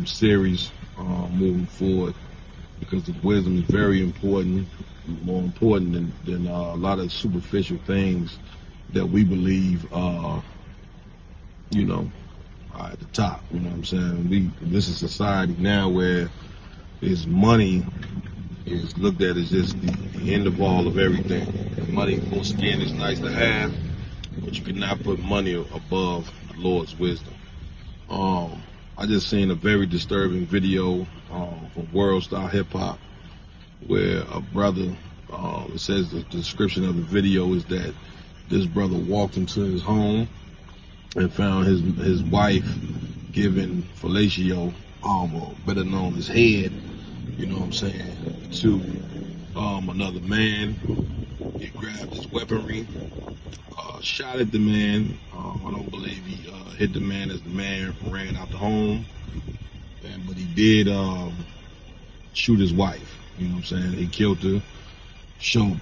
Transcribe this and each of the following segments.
series moving forward because the wisdom is very important, more important than a lot of superficial things that we believe, you know, are at the top. You know what I'm saying? This is society now where is money is looked at as just the end of all of everything. Money, for skin, is nice to have, but you cannot put money above the Lord's wisdom. I just seen a very disturbing video from World Star Hip Hop where a brother, it says the description of the video is that this brother walked into his home and found his wife giving fellatio, or better known as head, you know what I'm saying, to another man. He grabbed his weaponry, shot at the man. I don't believe he hit the man as the man ran out the home, but he did shoot his wife. You know what I'm saying? He killed her,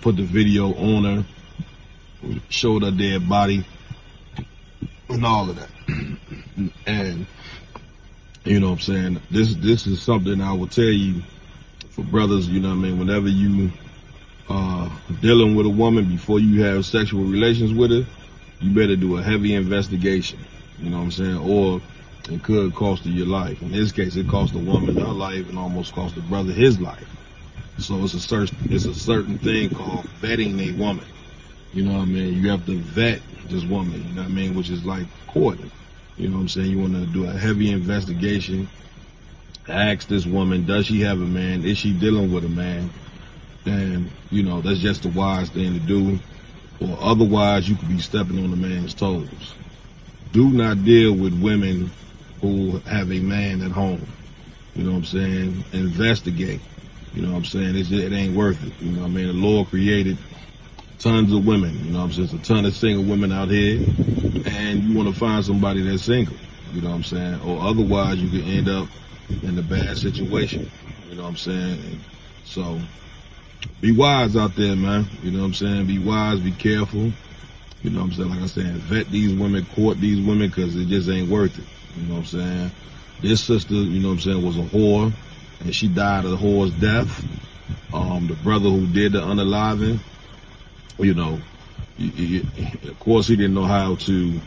put the video on her, showed her dead body, and all of that. And you know what I'm saying? This is something I will tell you for brothers, you know what I mean, whenever you dealing with a woman before you have sexual relations with her, you better do a heavy investigation. You know what I'm saying? Or it could cost you your life. In this case, it cost the woman her life and almost cost the brother his life. So it's a certain thing called vetting a woman. You know what I mean? You have to vet this woman, you know what I mean, which is like courting. You know what I'm saying? You want to do a heavy investigation. Ask this woman, does she have a man? Is she dealing with a man? And, you know, that's just the wise thing to do. Or otherwise, you could be stepping on the man's toes. Do not deal with women who have a man at home. You know what I'm saying? Investigate. You know what I'm saying? It ain't worth it. You know what I mean? The Lord created tons of women. You know what I'm saying? There's a ton of single women out here. And you want to find somebody that's single. You know what I'm saying? Or otherwise, you could end up in a bad situation. You know what I'm saying? And so be wise out there, man. You know what I'm saying? Be wise, be careful. You know what I'm saying? Like I said, vet these women, court these women, because it just ain't worth it. You know what I'm saying? This sister, you know what I'm saying, was a whore, and she died of the whore's death. The brother who did the unaliving, you know, of course he didn't know how to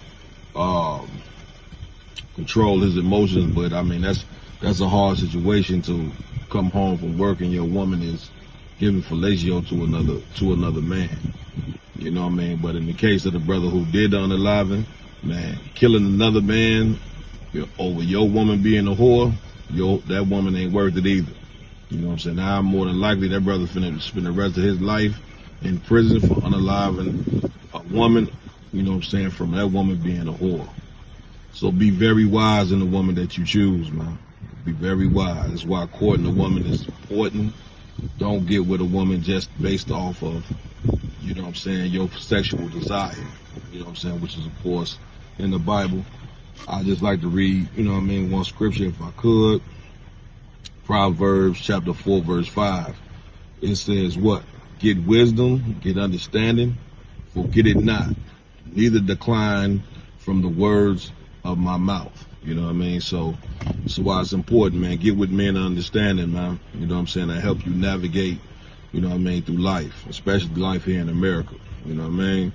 control his emotions, but I mean, that's a hard situation to come home from work and your woman is giving fellatio to another man. You know what I mean? But in the case of the brother who did the unaliving, man, killing another man over your woman being a whore, that woman ain't worth it either. You know what I'm saying? Now, more than likely, that brother finna spend the rest of his life in prison for unaliving a woman, you know what I'm saying, from that woman being a whore. So be very wise in the woman that you choose, man. Be very wise. That's why courting a woman is important. Don't get with a woman just based off of, you know what I'm saying, your sexual desire. You know what I'm saying, which is, of course, in the Bible. I just like to read, you know what I mean, one scripture if I could. Proverbs chapter 4, verse 5. It says what? Get wisdom, get understanding, forget it not. Neither decline from the words of my mouth. You know what I mean? So why it's important, man. Get with men of understanding, man. You know what I'm saying? That help you navigate, you know what I mean, through life, especially life here in America. You know what I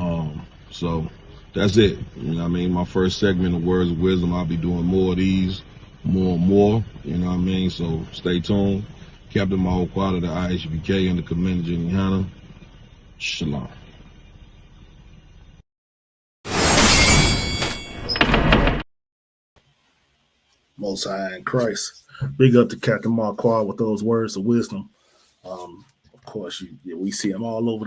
mean? So that's it. You know what I mean? My first segment of Words of Wisdom, I'll be doing more of these, more and more. You know what I mean? So stay tuned. Captain Mawquad of the Isupk and the Commander Jenny Hanna. Shalom. Most High in Christ. Big up to Captain Marquardt with those words of wisdom. Of course, we see him all over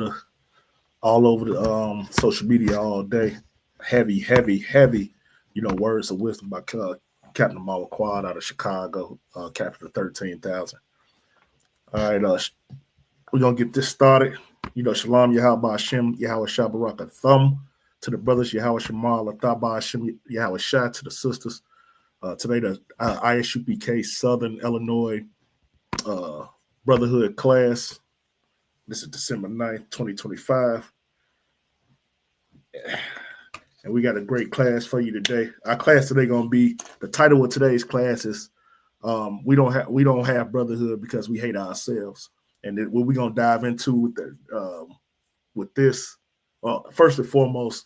the social media all day. Heavy, words of wisdom by Captain Marquardt out of Chicago, Captain of 13,000. All right, we're gonna get this started. Shalom Yahweh Hashem, Yahweh Shabaraka Thumb to the brothers, Yahweh Shemal, Athaba Hashem, Yahweh Shah to the sisters. Today, the Isupk Southern Illinois Brotherhood class. This is December 9th, 2025. And we got a great class for you today. Our class today going to be, the title of today's class is We don't have brotherhood because we hate ourselves. And what we're gonna dive into with this, first and foremost,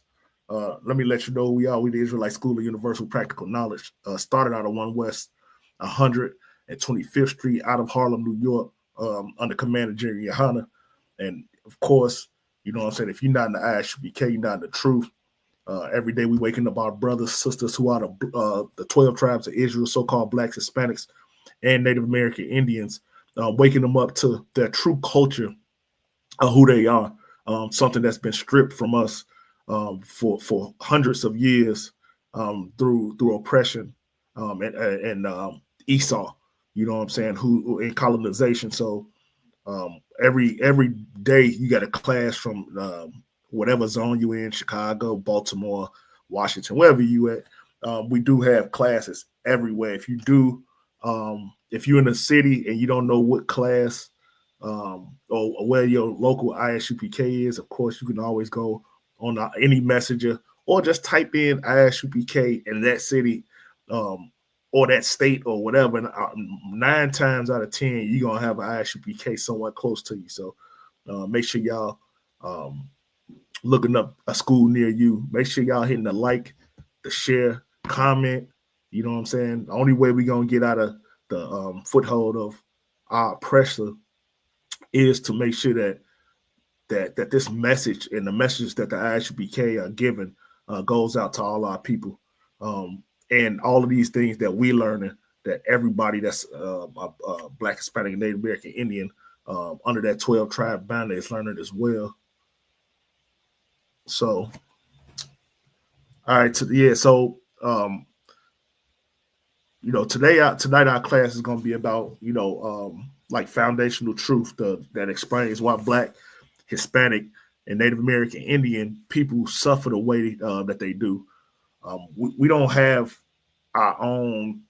let me let you know who we are. We the Israelite School of Universal Practical Knowledge. Started out of 1 West 125th Street out of Harlem, New York, under command of Jerry Yohana. And of course, you know what I'm saying, if you're not in the ISUPK, you're not in the truth. Every day we waking up our brothers, sisters who are the 12 tribes of Israel, so-called blacks, Hispanics, and Native American Indians, waking them up to their true culture of who they are, something that's been stripped from us for hundreds of years through oppression and Esau, you know what I'm saying, who in colonization. So every day you got a class from whatever zone you in, Chicago, Baltimore, Washington, wherever you at. We do have classes everywhere. If you're in a city and you don't know what class or where your local ISUPK is, of course, you can always go on any messenger or just type in ISUPK in that city or that state or whatever. And 9 times out of 10, you're going to have an ISUPK somewhat close to you. So make sure y'all looking up a school near you. Make sure y'all hitting the like, the share, comment. You know what I'm saying? The only way we're going to get out of the foothold of our oppressor is to make sure that this message and the message that the ISUPK are giving goes out to all our people. And all of these things that we're learning, that everybody that's Black, Hispanic, and Native American Indian under that 12 tribe banner is learning as well. So, all right, so tonight our class is going to be about like foundational truth that explains why Black, Hispanic, and Native American Indian people suffer the way that they do. We don't have our own.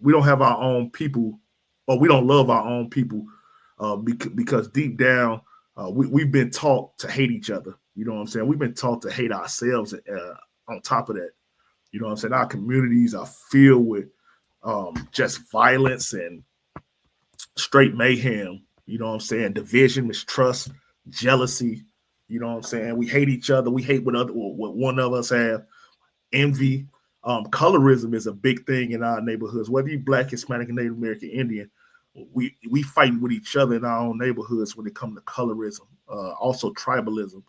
We don't have our own people, or we don't love our own people because deep down we've been taught to hate each other. You know what I'm saying? We've been taught to hate ourselves. On top of that, you know what I'm saying? Our communities are filled with just violence and straight mayhem. You know what I'm saying? Division, mistrust, jealousy. You know what I'm saying? We hate each other. We hate what one of us have. Envy. Colorism is a big thing in our neighborhoods. Whether you're Black, Hispanic, and Native American Indian, we fight with each other in our own neighborhoods when it comes to colorism. Also tribalism,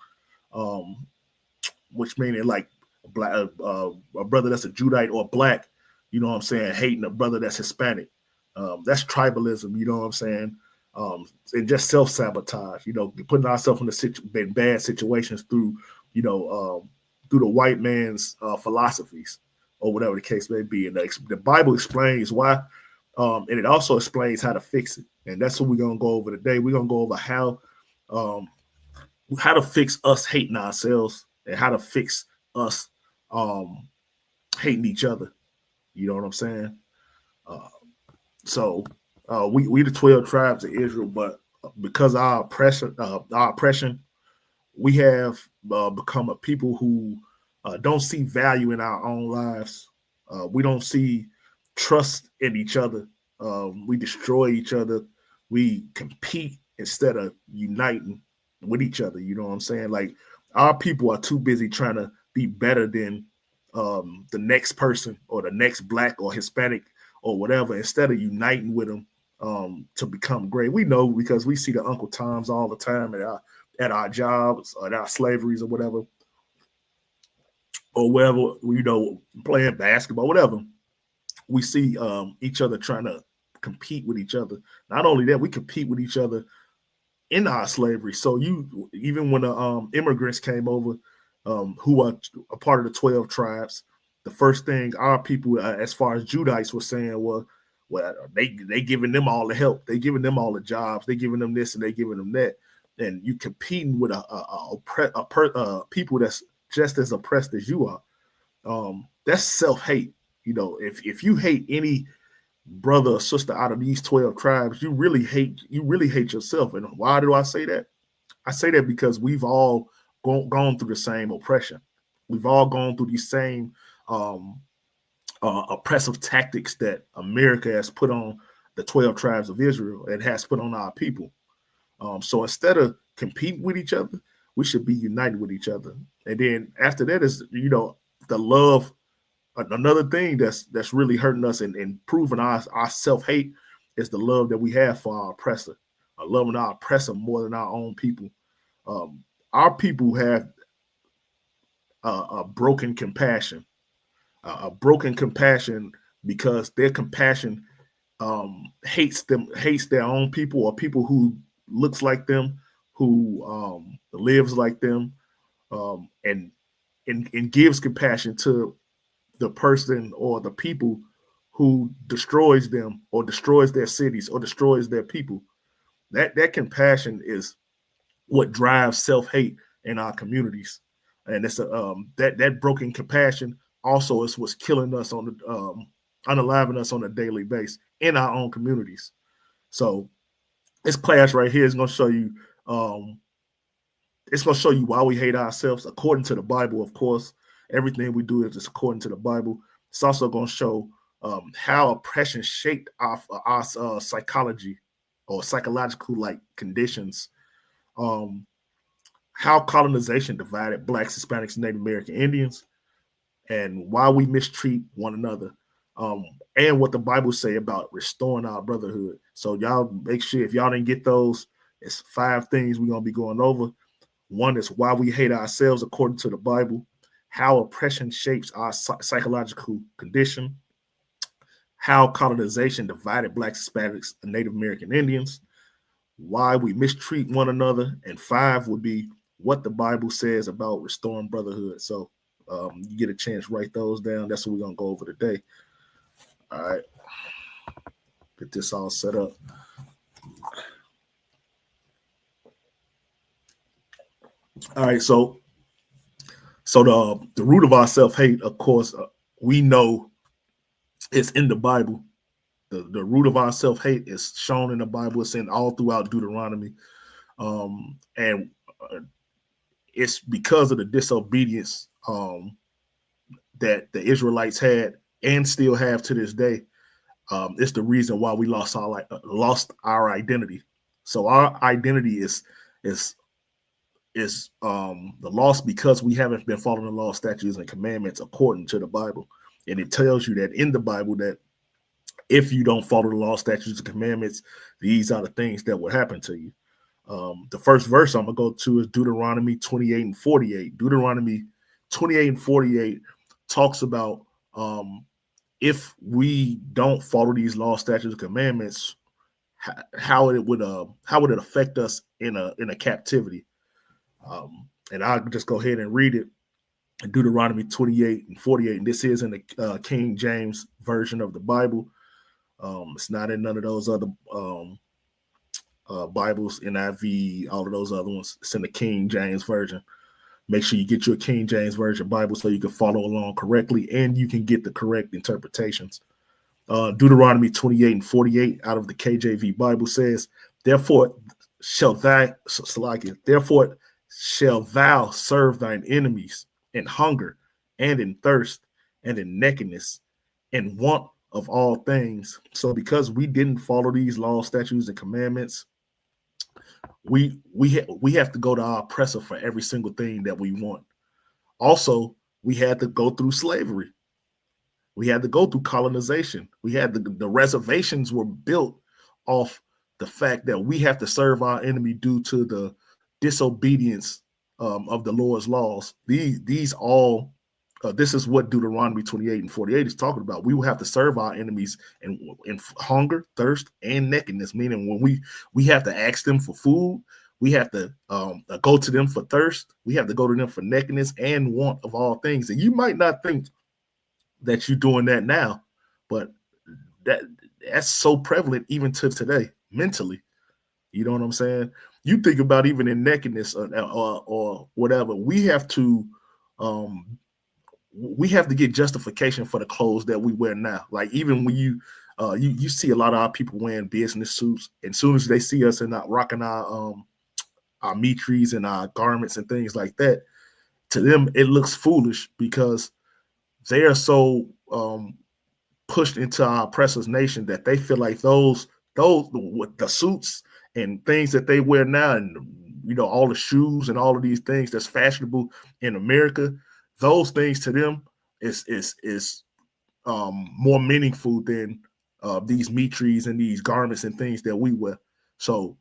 which meaning like a brother that's a Judite or Black, you know what I'm saying, hating a brother that's Hispanic. That's tribalism, you know what I'm saying? And just self-sabotage, putting ourselves in bad situations through the white man's philosophies or whatever the case may be. And the Bible explains why, and it also explains how to fix it. And that's what we're going to go over today. We're going to go over how to fix us hating ourselves and how to fix us hating each other. You know what I'm saying? So we the 12 tribes of Israel, but because our oppression, we have become a people who don't see value in our own lives. We don't see trust in each other. We destroy each other. We compete instead of uniting with each other. You know what I'm saying? Like our people are too busy trying to be better than the next person or the next Black or Hispanic or whatever, instead of uniting with them to become great. We know because we see the Uncle Toms all the time at our jobs or at our slaveries or whatever, or wherever, playing basketball, whatever. We see each other trying to compete with each other. Not only that, we compete with each other in our slavery. So even when the immigrants came over, who are a part of the 12 tribes, the first thing our people, as far as Judites, were saying was, well, they giving them all the help, they giving them all the jobs, they giving them this and they giving them that, and you competing with people that's just as oppressed as you are. That's self-hate. If you hate any brother or sister out of these 12 tribes, you really hate yourself. And why do I say that? I say that because we've all gone through the same oppression. We've all gone through these same oppressive tactics that America has put on the 12 tribes of Israel and has put on our people. So instead of competing with each other, we should be united with each other. And then after that is, the love. Another thing that's really hurting us and proving our self-hate is the love that we have for our oppressor, loving our oppressor more than our own people. Our people have a broken compassion, because their compassion hates their own people, or people who looks like them, who lives like them, and gives compassion to the person or the people who destroys them or destroys their cities or destroys their people. That compassion is what drives self-hate in our communities, and it's that broken compassion also is what's killing us on the unaliving us on a daily basis in our own communities. So this class right here is going to show you why we hate ourselves according to the Bible. Of course, everything we do is just according to the Bible. It's also going to show how oppression shaped our psychology or psychological like conditions. How colonization divided Blacks, Hispanics, and Native American Indians, and why we mistreat one another, and what the Bible say about restoring our brotherhood. So y'all make sure, if y'all didn't get those, it's 5 things we're going to be going over. One is why we hate ourselves according to the Bible, how oppression shapes our psychological condition, how colonization divided Blacks, Hispanics, and Native American Indians, why we mistreat one another, and 5 would be what the Bible says about restoring brotherhood. So you get a chance, write those down. That's what we're going to go over today. All right. Get this all set up. All right, so the root of our self-hate, of course, we know it's in the Bible. The root of our self-hate is shown in the Bible. It's in all throughout Deuteronomy. And it's because of the disobedience that the Israelites had and still have to this day. It's the reason why we lost our identity. So our identity is the loss because we haven't been following the law, statutes, and commandments according to the Bible. And it tells you that in the Bible that if you don't follow the law, statutes, and commandments, these are the things that will happen to you. The first verse I'm going to go to is Deuteronomy 28 and 48. Deuteronomy 28 and 48 talks about if we don't follow these law, statutes, and commandments, how it would affect us in a captivity. And I'll just go ahead and read it. Deuteronomy 28 and 48. And this is in the King James version of the Bible. It's not in none of those other Bibles, NIV, all of those other ones. It's in the King James version. Make sure you get your King James version Bible so you can follow along correctly and you can get the correct interpretations. Deuteronomy 28 and 48 out of the KJV Bible says, Therefore shall thou serve thine enemies in hunger and in thirst and in nakedness and want of all things. So because we didn't follow these laws, statutes, and commandments, we have to go to our oppressor for every single thing that we want. Also, we had to go through slavery. We had to go through colonization. We had the reservations were built off the fact that we have to serve our enemy due to the disobedience of the Lord's laws. This is what Deuteronomy 28 and 48 is talking about. We will have to serve our enemies in hunger, thirst, and nakedness, meaning when we have to ask them for food, we have to go to them for thirst, we have to go to them for nakedness and want of all things. And you might not think that you're doing that now, but that's so prevalent even to today, mentally. You know what I'm saying? You think about even in nakedness or whatever, we have to get justification for the clothes that we wear now. Like even when you see a lot of our people wearing business suits, and as soon as they see us and not rocking our mitris and our garments and things like that, to them it looks foolish because they are so pushed into our oppressors' nation that they feel like those with the suits and things that they wear now, and all the shoes and all of these things that's fashionable in America, those things to them is more meaningful than these mitris and these garments and things that we wear. So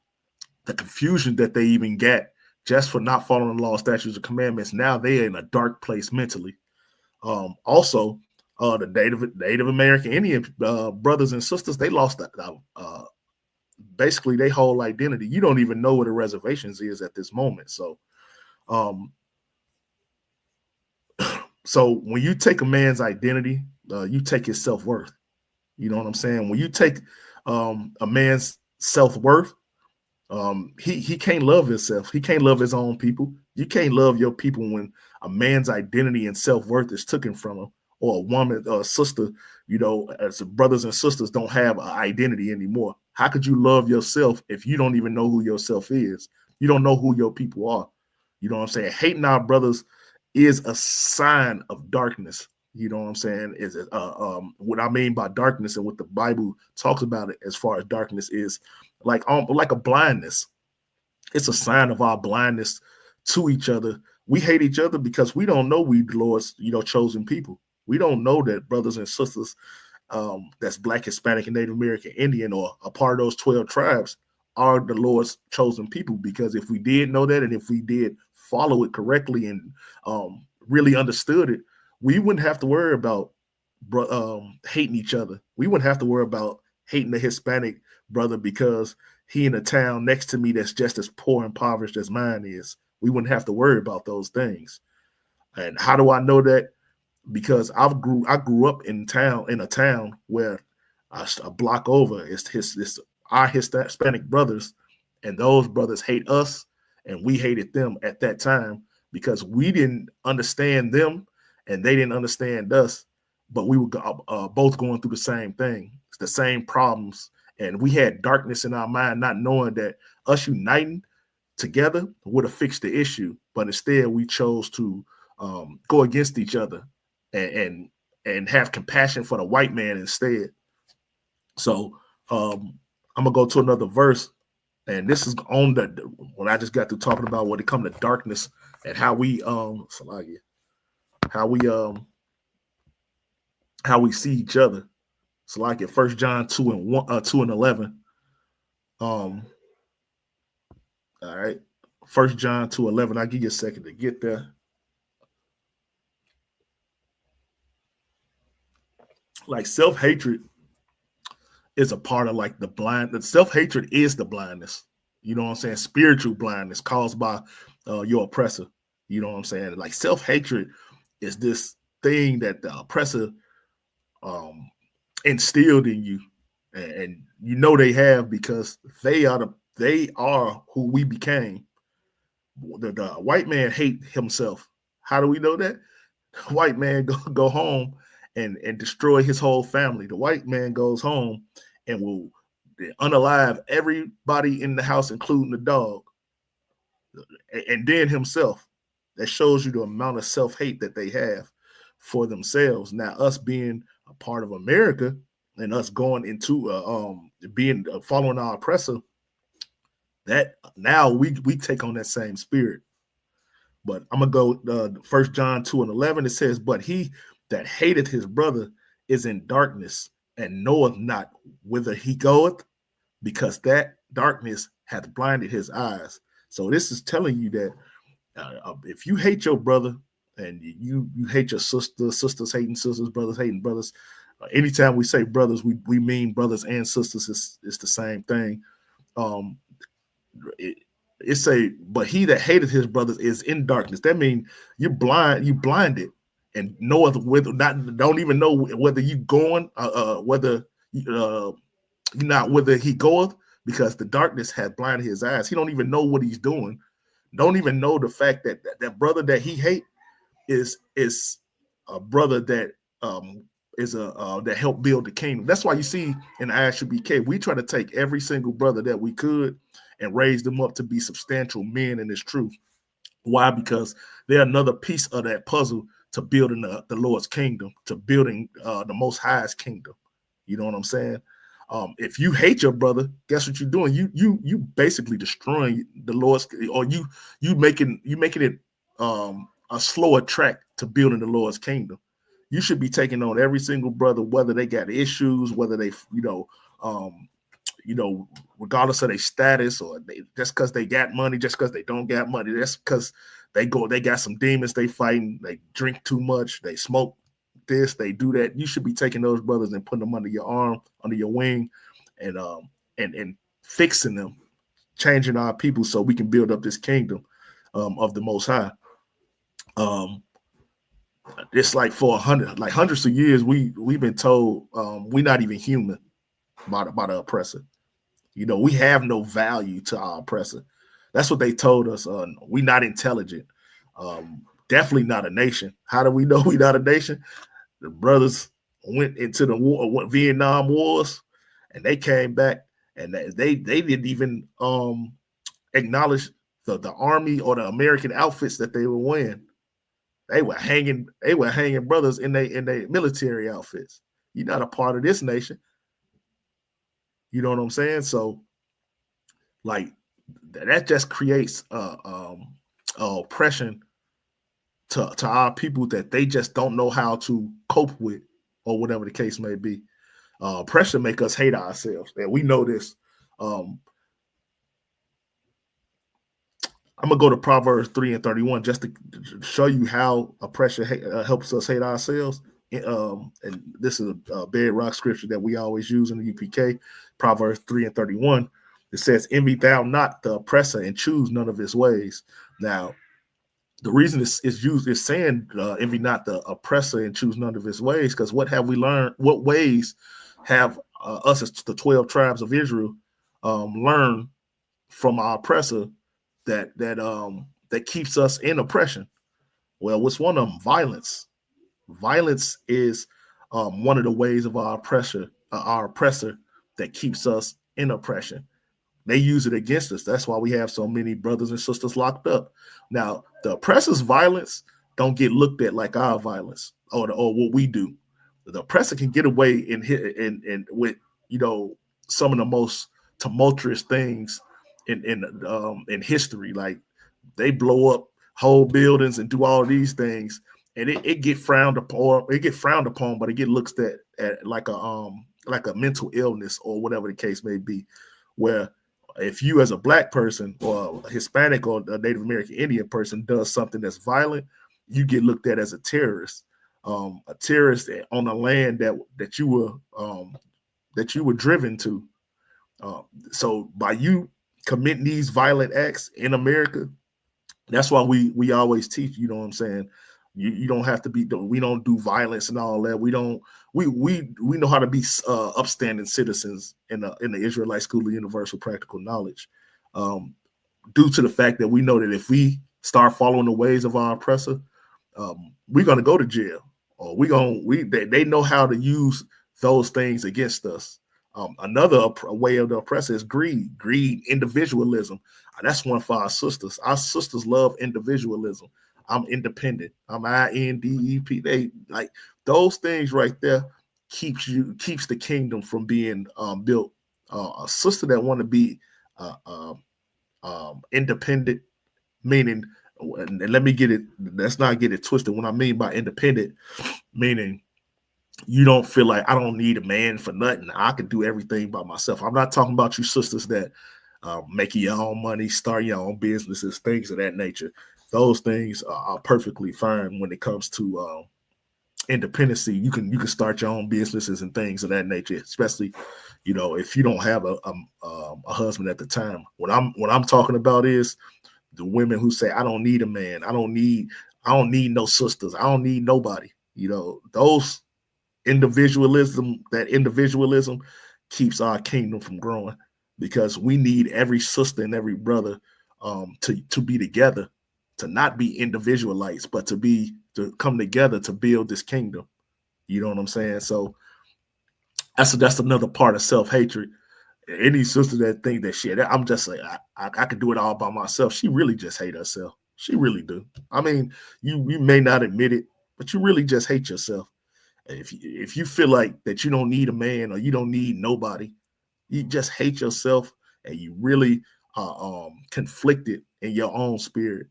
the confusion that they even get just for not following the law, statutes, and commandments, now they're in a dark place mentally. Also, the Native American Indian brothers and sisters, they lost basically their whole identity. You don't even know what a reservations is at this moment. So, so when you take a man's identity, you take his self-worth. You know what I'm saying? When you take a man's self-worth, he can't love himself. He can't love his own people. You can't love your people when a man's identity and self-worth is taken from him, or a woman or a sister, as brothers and sisters don't have an identity anymore. How could you love yourself if you don't even know who yourself is? You don't know who your people are. You know what I'm saying? Hating our brothers is a sign of darkness. You know what I'm saying? Is it what I mean by darkness, and what the Bible talks about it as far as darkness is like a blindness. It's a sign of our blindness to each other. We hate each other because we don't know we the Lord's chosen people. We don't know that brothers and sisters that's Black, Hispanic, and Native American Indian, or a part of those 12 tribes, are the Lord's chosen people. Because if we did know that, and if we did follow it correctly and really understood it, we wouldn't have to worry about hating each other. We wouldn't have to worry about hating the Hispanic brother because he in a town next to me that's just as poor and impoverished as mine is. We wouldn't have to worry about those things. And how do I know that? Because I grew up in a town where a block over is our Hispanic brothers, and those brothers hate us, and we hated them at that time because we didn't understand them and they didn't understand us, but we were both going through the same thing. It's the same problems, and we had darkness in our mind, not knowing that us uniting together would have fixed the issue. But instead, we chose to go against each other and have compassion for the white man instead. So I'm gonna go to another verse, and this is on when I just got through talking about when it comes to darkness and how we see each other. So like in 1 John 2:11. All right. 1 John 2:11. I'll give you a second to get there. Like self-hatred is a part of like the self-hatred is the blindness. You know what I'm saying? Spiritual blindness caused by your oppressor. You know what I'm saying? Like self-hatred is this thing that the oppressor instilled in you, and they have, because they are who we became. The white man hate himself. How do we know that? The white man go home and destroy his whole family. The white man goes home and will unalive everybody in the house, including the dog, and then himself. That shows you the amount of self-hate that they have for themselves. Now, us being a part of America and us going into following our oppressor, that now we take on that same spirit. But I'm gonna go 1 John 2:11. It says, "But he that hateth his brother is in darkness, and knoweth not whither he goeth, because that darkness hath blinded his eyes." So this is telling you that if you hate your brother, and you hate your sisters hating sisters, brothers hating brothers. Anytime we say brothers, we mean brothers and sisters. It's the same thing. It say, but he that hated his brothers is in darkness. That means you're blind. You blinded, and no other don't even know whether you going, whether you're not whether he goeth, because the darkness had blinded his eyes. He don't even know what he's doing. Don't even know the fact that that brother that he hate is a brother that that helped build the kingdom. That's why you see in Isupk, we try to take every single brother that we could and raise them up to be substantial men in this truth. Why? Because they're another piece of that puzzle to building the Lord's kingdom, to building the Most High's kingdom. You know what I'm saying? If you hate your brother, guess what you're doing? You basically destroying the Lord's, or you making it a slower track to building the Lord's kingdom. You should be taking on every single brother, whether they got issues, whether they, regardless of their status, or just because they got money, just because they don't got money, that's because they got some demons they fighting, they drink too much, they smoke this, they do that. You should be taking those brothers and putting them under your arm, under your wing, and fixing them, changing our people so we can build up this kingdom of the Most High. It's like for hundreds of years, we've been told we're not even human by the oppressor. We have no value to our oppressor. That's what they told us. We're not intelligent. Definitely not a nation. How do we know we're not a nation? The brothers went into the Vietnam Wars, and they came back, and they didn't even acknowledge the army or the American outfits that they were wearing. They were hanging brothers in their military outfits. You're not a part of this nation. You know what I'm saying? So, like, that just creates oppression to our people that they just don't know how to cope with, or whatever the case may be. Oppression make us hate ourselves, and we know this. I'm gonna go to Proverbs 3:31 just to show you how oppression helps us hate ourselves. And this is a bedrock scripture that we always use in the UPK. Proverbs 3:31. It says, "Envy thou not the oppressor, and choose none of his ways." Now, the reason it's used is saying, "Envy not the oppressor, and choose none of his ways," because what have we learned? What ways have us as the 12 tribes of Israel learned from our oppressor that keeps us in oppression? Well, what's one of them? Violence. Violence is one of the ways of our oppressor that keeps us in oppression. They use it against us. That's why we have so many brothers and sisters locked up. Now, the oppressor's violence don't get looked at like our violence or what we do. The oppressor can get away in with some of the most tumultuous things in history. Like, they blow up whole buildings and do all these things, and it get frowned upon. It get frowned upon, but it get looked at like a mental illness or whatever the case may be. Where if you, as a Black person or a Hispanic or a Native American Indian person, does something that's violent, you get looked at as a terrorist on the land that you were driven to. So by you committing these violent acts in America, that's why we always teach. You know what I'm saying? You don't have to be. We don't do violence and all that. We don't. We know how to be upstanding citizens in the Israelite School of Universal Practical Knowledge, due to the fact that we know that if we start following the ways of our oppressor, we're gonna go to jail, or they know how to use those things against us. Another way of the oppressor is greed, individualism. That's one for our sisters. Our sisters love individualism. I'm independent. I'm INDEP. They like those things right there. Keeps the kingdom from being built. A sister that want to be independent, meaning, and let me get it. Let's not get it twisted. What I mean by independent, meaning you don't feel like I don't need a man for nothing. I can do everything by myself. I'm not talking about you sisters that making your own money, start your own businesses, things of that nature. Those things are perfectly fine when it comes to independency. You can start your own businesses and things of that nature, especially if you don't have a husband at the time. What I'm talking about is the women who say, I don't need a man. I don't need no sisters. I don't need nobody. Those individualism keeps our kingdom from growing, because we need every sister and every brother to be together, to not be individualites, but to come together to build this kingdom. You know what I'm saying? So that's another part of self-hatred. Any sister that think that shit, I'm just like, I could do it all by myself. She really just hate herself. She really do. I mean, you may not admit it, but you really just hate yourself. If you feel like that you don't need a man or you don't need nobody, you just hate yourself, and you really are conflicted in your own spirit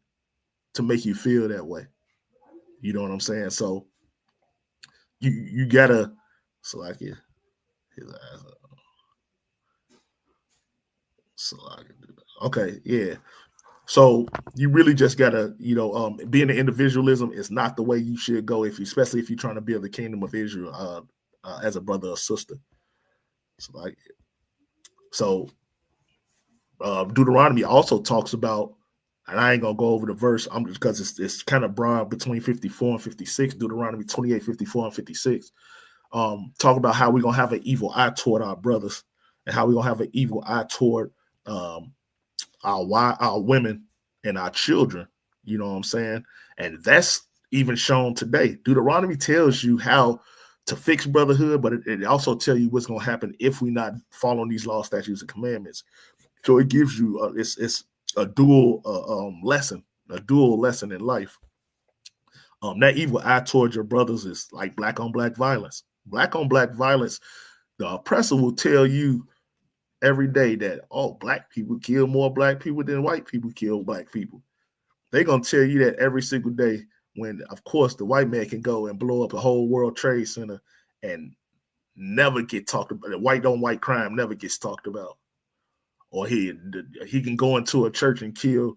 to make you feel that way. You know what I'm saying? So you gotta, so like his eyes up. So I can do that. Okay, yeah. So you really just gotta, being an individualism is not the way you should go, especially if you're trying to build the kingdom of Israel as a brother or sister. So like, so Deuteronomy also talks about, and I ain't gonna go over the verse. I'm just because it's kind of broad between 54 and 56. Deuteronomy 28, 54, and 56. Talk about how we're gonna have an evil eye toward our brothers, and how we're gonna have an evil eye toward our women and our children. You know what I'm saying? And that's even shown today. Deuteronomy tells you how to fix brotherhood, but it also tells you what's going to happen if we not following these laws, statutes, and commandments. So it gives you it's a dual lesson, in life. That evil eye towards your brothers is like black on black violence. Black on black violence. The oppressor will tell you every day that, oh, black people kill more black people than white people kill black people. They're going to tell you that every single day when, of course, the white man can go and blow up a whole World Trade Center and never get talked about. White on white crime never gets talked about. Or he can go into a church and kill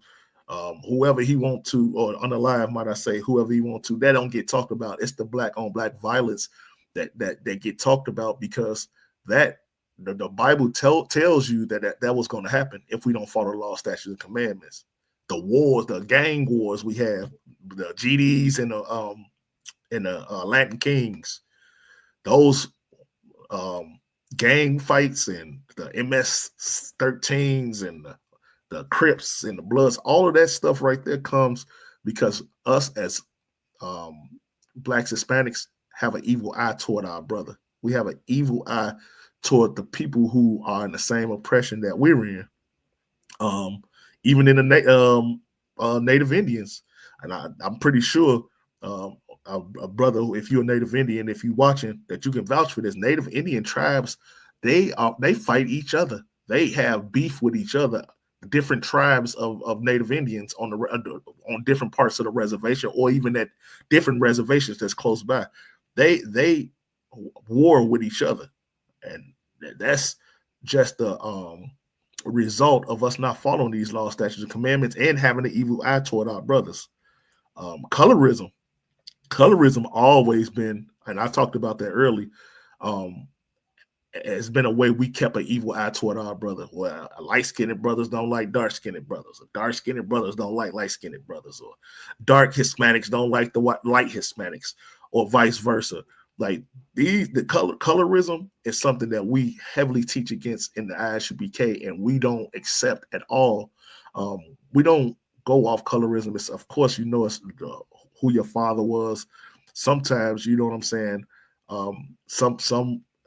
whoever he want to, or unalive, might I say, whoever he want to. That don't get talked about. It's the black on black violence that get talked about, because that the Bible tells you that was going to happen if we don't follow the law, statutes, and commandments. The wars, the gang wars we have, the GDs and the Latin Kings, those gang fights and the MS-13s and the Crips and the Bloods, all of that stuff right there comes because us as blacks, Hispanics have an evil eye toward our brother. We have an evil eye toward the people who are in the same oppression that we're in. Even in the Native Indians, and I'm pretty sure a brother, if you're a Native Indian, if you're watching, that you can vouch for this. Native Indian tribes, they fight each other. They have beef with each other. Different tribes of Native Indians on different parts of the reservation, or even at different reservations that's close by, they war with each other, and that's just the result of us not following these laws, statutes, and commandments, and having an evil eye toward our brothers. Colorism always been, and I talked about that early, has been a way we kept an evil eye toward our brother. Well, light-skinned brothers don't like dark-skinned brothers, or dark-skinned brothers don't like light-skinned brothers, or dark Hispanics don't like the light Hispanics, or vice versa. Like the colorism is something that we heavily teach against in the Isupk, and we don't accept at all. We don't go off colorism. It's, of course, it's who your father was. Sometimes, you know what I'm saying, some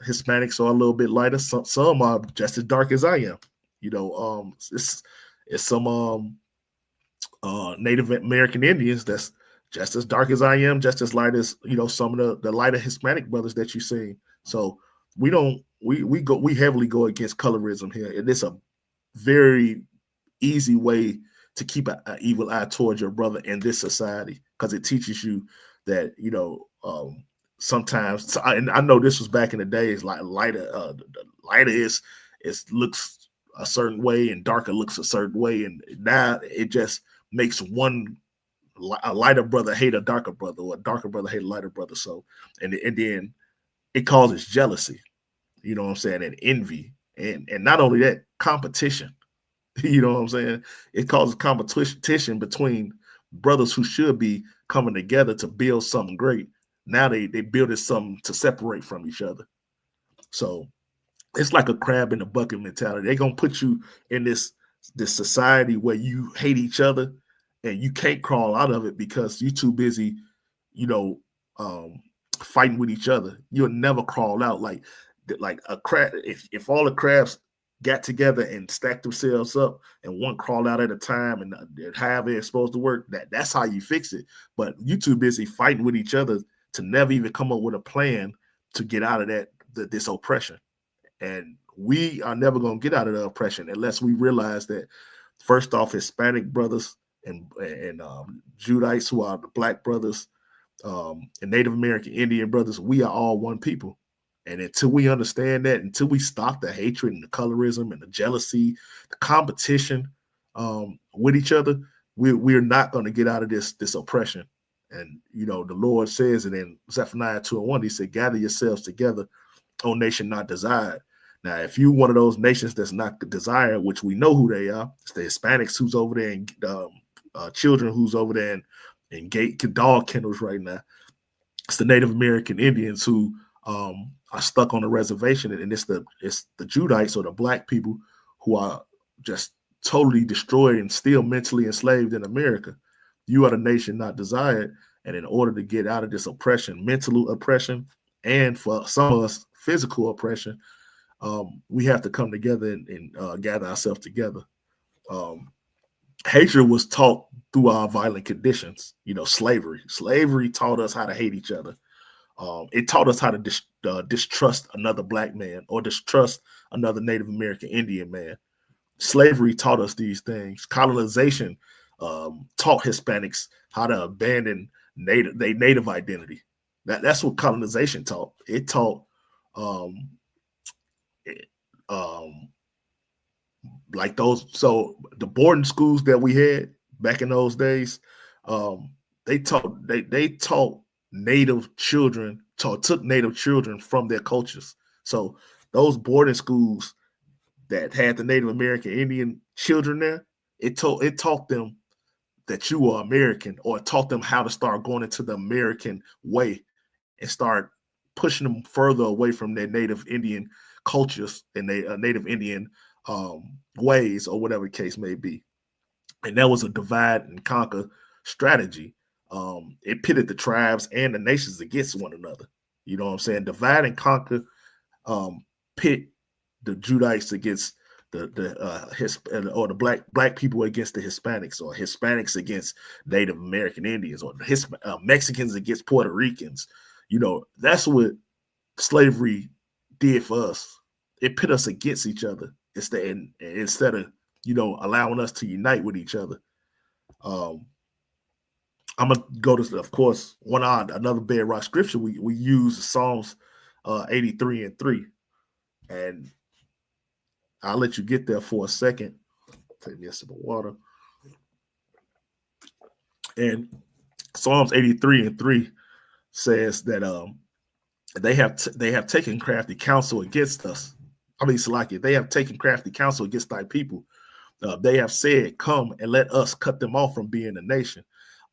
Hispanics are a little bit lighter. Some are just as dark as I am. It's some Native American Indians that's just as dark as I am, just as light as some of the lighter Hispanic brothers that you see. So we heavily go against colorism here, and it's a very easy way to keep an evil eye towards your brother in this society, because it teaches you that sometimes, and I know this was back in the days, like lighter is looks a certain way and darker looks a certain way, and now it just makes a lighter brother hate a darker brother, or a darker brother hate a lighter brother. So and then it causes jealousy, you know what I'm saying, and envy, and not only that, competition. You know what I'm saying? It causes competition between brothers who should be coming together to build something great. Now they building something to separate from each other. So it's like a crab in a bucket mentality. They're gonna put you in this society where you hate each other and you can't crawl out of it because you're too busy, fighting with each other. You'll never crawl out. Like a crab. If all the crabs got together and stacked themselves up, and one crawled out at a time, and however it's supposed to work, that's how you fix it. But you too busy fighting with each other to never even come up with a plan to get out of this oppression. And we are never going to get out of the oppression unless we realize that, first off, Hispanic brothers and Judites, who are the black brothers, and Native American Indian brothers, we are all one people. And until we understand that, until we stop the hatred and the colorism and the jealousy, the competition with each other, we're not going to get out of this oppression. And, you know, the Lord says it in Zephaniah 2:1, he said, gather yourselves together, O nation not desired. Now, if you're one of those nations that's not desired, which we know who they are, it's the Hispanics who's over there, and children who's over there in gate dog kennels right now. It's the Native American Indians who are stuck on the reservation, and it's the Judites, or the black people, who are just totally destroyed and still mentally enslaved in America. You are the nation not desired, and in order to get out of this oppression, mental oppression, and for some of us, physical oppression, we have to come together and gather ourselves together. Hatred was taught through our violent conditions. You know, slavery taught us how to hate each other. It taught us how to distrust another black man or distrust another Native American Indian man. Slavery taught us these things. Colonization taught Hispanics how to abandon their native identity. That's what colonization taught. It taught like those. So the boarding schools that we had back in those days, they taught Native children, took Native children from their cultures. So those boarding schools that had the Native American Indian children there, it taught them that you are American, or it taught them how to start going into the American way and start pushing them further away from their Native Indian cultures and their Native Indian ways, or whatever the case may be. And that was a divide and conquer strategy. It pitted the tribes and the nations against one another. You know what I'm saying? Divide and conquer, pit the Judites against the black people against the Hispanics, or Hispanics against Native American Indians, or Mexicans against Puerto Ricans. You know, that's what slavery did for us. It pit us against each other instead of, you know, allowing us to unite with each other. I'm gonna go to, of course, another bedrock scripture. We use Psalms 83:3, and I'll let you get there for a second. Take me a sip of water. And Psalms 83:3 says that they have taken crafty counsel against us. I mean, Salakia, they have taken crafty counsel against thy people. They have said, come and let us cut them off from being a nation.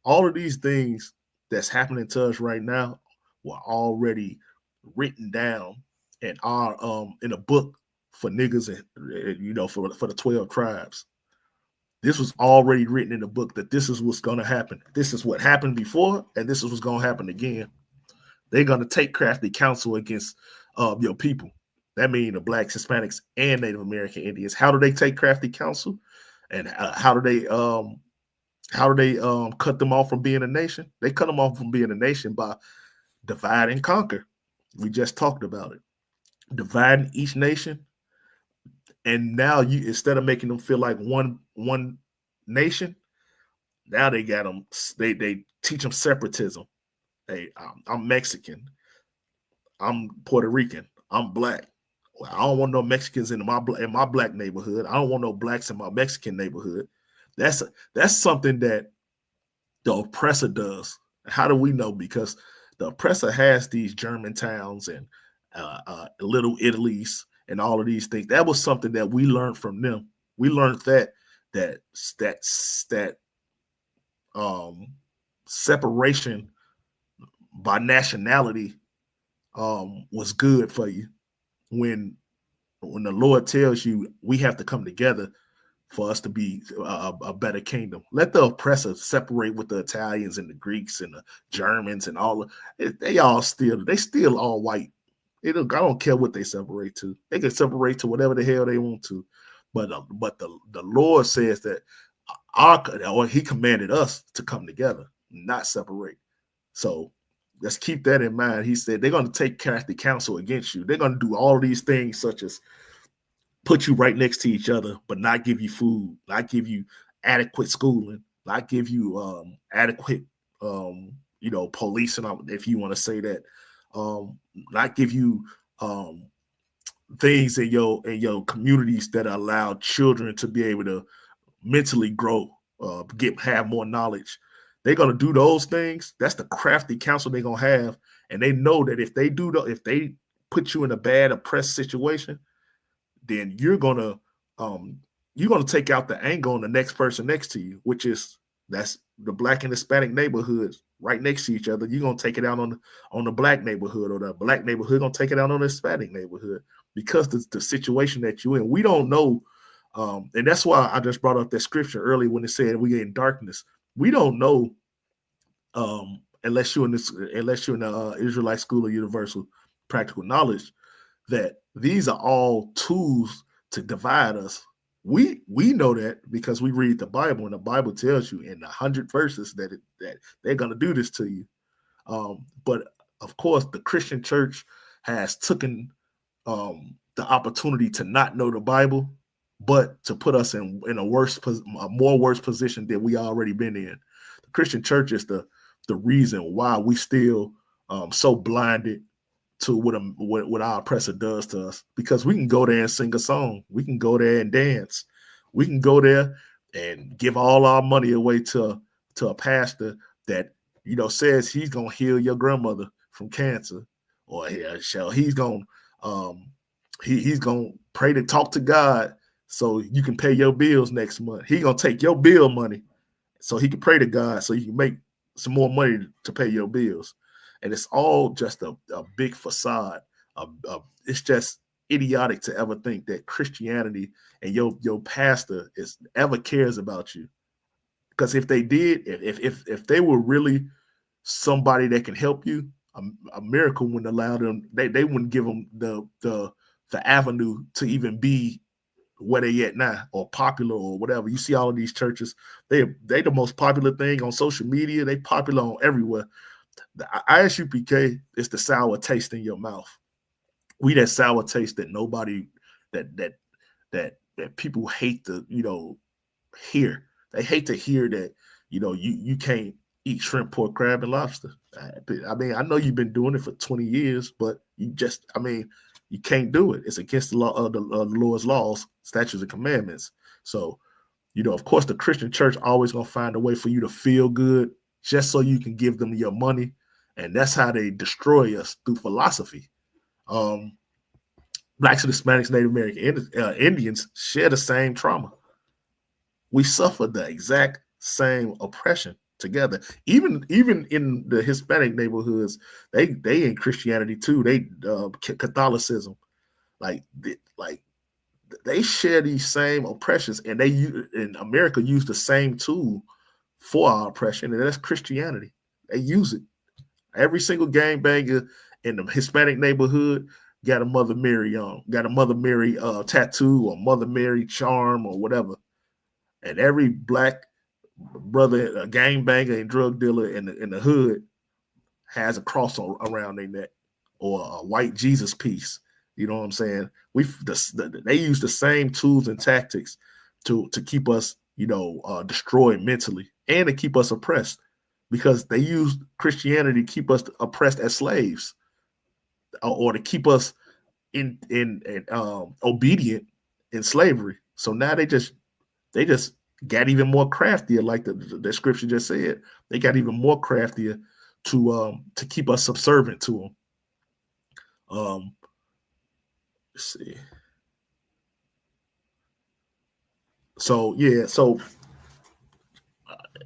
All of these things that's happening to us right now were already written down and are in a book for niggas, and, you know, for the 12 tribes. This was already written in the book that this is what's going to happen. This is what happened before, and this is what's going to happen again. They're going to take crafty counsel against your people. That means the blacks, Hispanics, and Native American Indians. How do they take crafty counsel, and how do they cut them off from being a nation? They cut them off from being a nation by divide and conquer. We just talked about it. Dividing each nation, and now you, instead of making them feel like one nation, now they got them. They teach them separatism. Hey, I'm Mexican. I'm Puerto Rican. I'm black. Well, I don't want no Mexicans in my black neighborhood. I don't want no blacks in my Mexican neighborhood. That's something that the oppressor does. How do we know? Because the oppressor has these German towns and little Italies and all of these things. That was something that we learned from them. We learned that separation by nationality was good for you. When the Lord tells you we have to come together for us to be a better kingdom. Let the oppressor separate with the Italians and the Greeks and the Germans and all. They still all white. I don't care what they separate to. They can separate to whatever the hell they want to. But the Lord says that He commanded us to come together, not separate. So let's keep that in mind. He said they're going to take crafty counsel against you. They're going to do all of these things, such as put you right next to each other, but not give you food, not give you adequate schooling, not give you adequate, policing, if you want to say that, not give you things in your communities that allow children to be able to mentally grow, have more knowledge. They're gonna do those things. That's the crafty counsel they're gonna have, and they know that if they put you in a bad, oppressed situation, then you're gonna take out the anger on the next person next to you, that's the Black and Hispanic neighborhoods right next to each other. You're gonna take it out on the Black neighborhood, or the Black neighborhood gonna take it out on the Hispanic neighborhood, because the situation that you're in. We don't know, and that's why I just brought up that scripture earlier when it said we in darkness. We don't know, unless you're in the Israelite School of Universal Practical Knowledge, that these are all tools to divide us. We know that because we read the Bible, and the Bible tells you in 100 verses that they're going to do this to you. But of course, the Christian church has taken the opportunity to not know the Bible, but to put us in a more worse position than we already been in. The Christian church is the reason why we still so blinded to what our oppressor does to us, because we can go there and sing a song, we can go there and dance, we can go there and give all our money away to a pastor that says he's gonna heal your grandmother from cancer, or he's gonna he's gonna pray to talk to God so you can pay your bills next month. He's gonna take your bill money so he can pray to God so you can make some more money to pay your bills. And it's all just a big facade. It's just idiotic to ever think that Christianity and your pastor ever cares about you. Because if they did, if they were really somebody that can help you, a miracle wouldn't allow them. They wouldn't give them the avenue to even be where they at now, or popular, or whatever. You see all of these churches, they the most popular thing on social media. They popular on everywhere. The ISUPK is the sour taste in your mouth. We that sour taste that nobody that people hate to hear. They hate to hear that you can't eat shrimp, pork, crab, and lobster. I mean, I know you've been doing it for 20 years, but you can't do it. It's against the law, the Lord's laws, statutes, and commandments. So, of course, the Christian church always gonna find a way for you to feel good, just so you can give them your money. And that's how they destroy us, through philosophy. Blacks and Hispanics, Native American Indians share the same trauma. We suffer the exact same oppression together. Even in the Hispanic neighborhoods, they in Christianity too. They Catholicism, like they share these same oppressions, and they in America use the same tool for our oppression, and that's Christianity. They use it. Every single gangbanger in the Hispanic neighborhood got a Mother Mary tattoo, or Mother Mary charm, or whatever. And every black brother, a gangbanger and drug dealer in the hood, has a cross around their neck, or a white Jesus piece. You know what I'm saying? They use the same tools and tactics to keep us, destroyed mentally, and to keep us oppressed, because they use Christianity to keep us oppressed as slaves, or to keep us in obedient in slavery. So now they just got even more craftier, like the scripture just said. They got even more craftier to keep us subservient to them. Let's see. So yeah,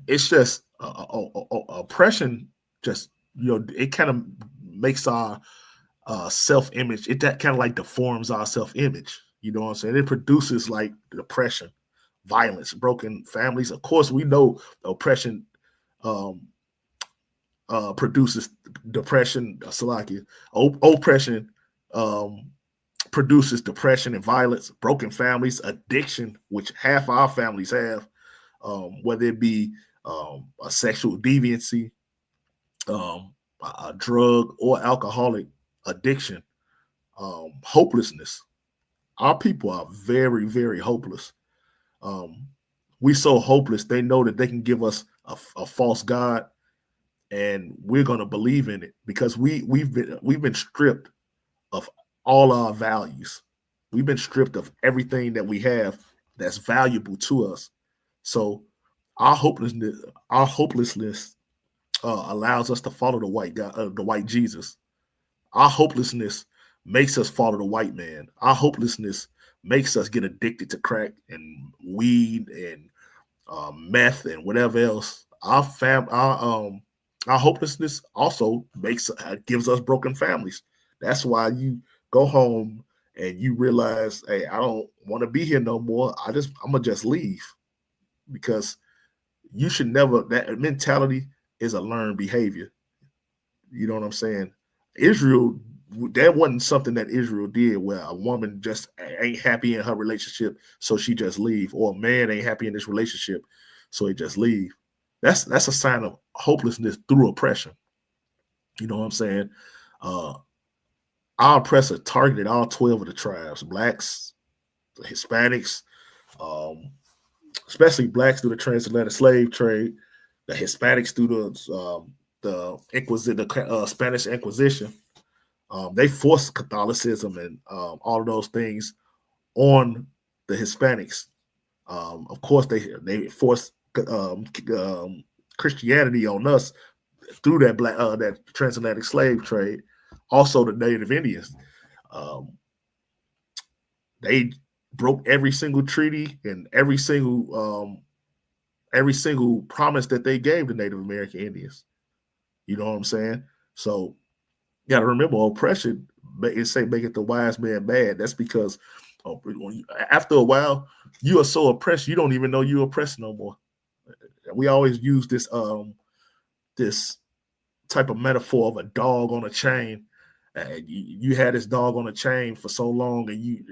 it's just oppression. Just it kind of makes our self-image. It that kind of like deforms our self-image. You know what I'm saying? It produces like depression, violence, broken families. Of course, we know oppression produces depression. Oppression produces depression and violence, broken families, addiction, which half our families have, whether it be a sexual deviancy, a drug or alcoholic addiction, hopelessness. Our people are very, very hopeless. Um, we so hopeless. They know that they can give us a false god, and we're gonna believe in it because we've been stripped of all our values. We've been stripped of everything that we have that's valuable to us. So our hopelessness allows us to follow the white God, the white Jesus. Our hopelessness makes us follow the white man. Our hopelessness makes us get addicted to crack and weed and meth and whatever else. Our hopelessness also gives us broken families. That's why you go home and you realize, hey, I don't want to be here no more. I'm gonna just leave because you should never. That mentality is a learned behavior. You know what I'm saying? Israel, that wasn't something that Israel did where a woman just ain't happy in her relationship, so she just leave, or a man ain't happy in this relationship, so he just leave. That's a sign of hopelessness through oppression. You know what I'm saying? Uh, our oppressor targeted all 12 of the tribes, blacks, the Hispanics, um, especially blacks through the transatlantic slave trade, the Hispanics through the Spanish Inquisition. They forced Catholicism and all of those things on the Hispanics. Of course, they forced Christianity on us through that transatlantic slave trade. Also, the Native Indians. Um, they broke every single treaty and every single promise that they gave the Native American Indians. You know what I'm saying? So you got to remember, oppression make it the wise man bad. That's because after a while, you are so oppressed, you don't even know you're oppressed no more. We always use this type of metaphor of a dog on a chain. You had this dog on a chain for so long, and you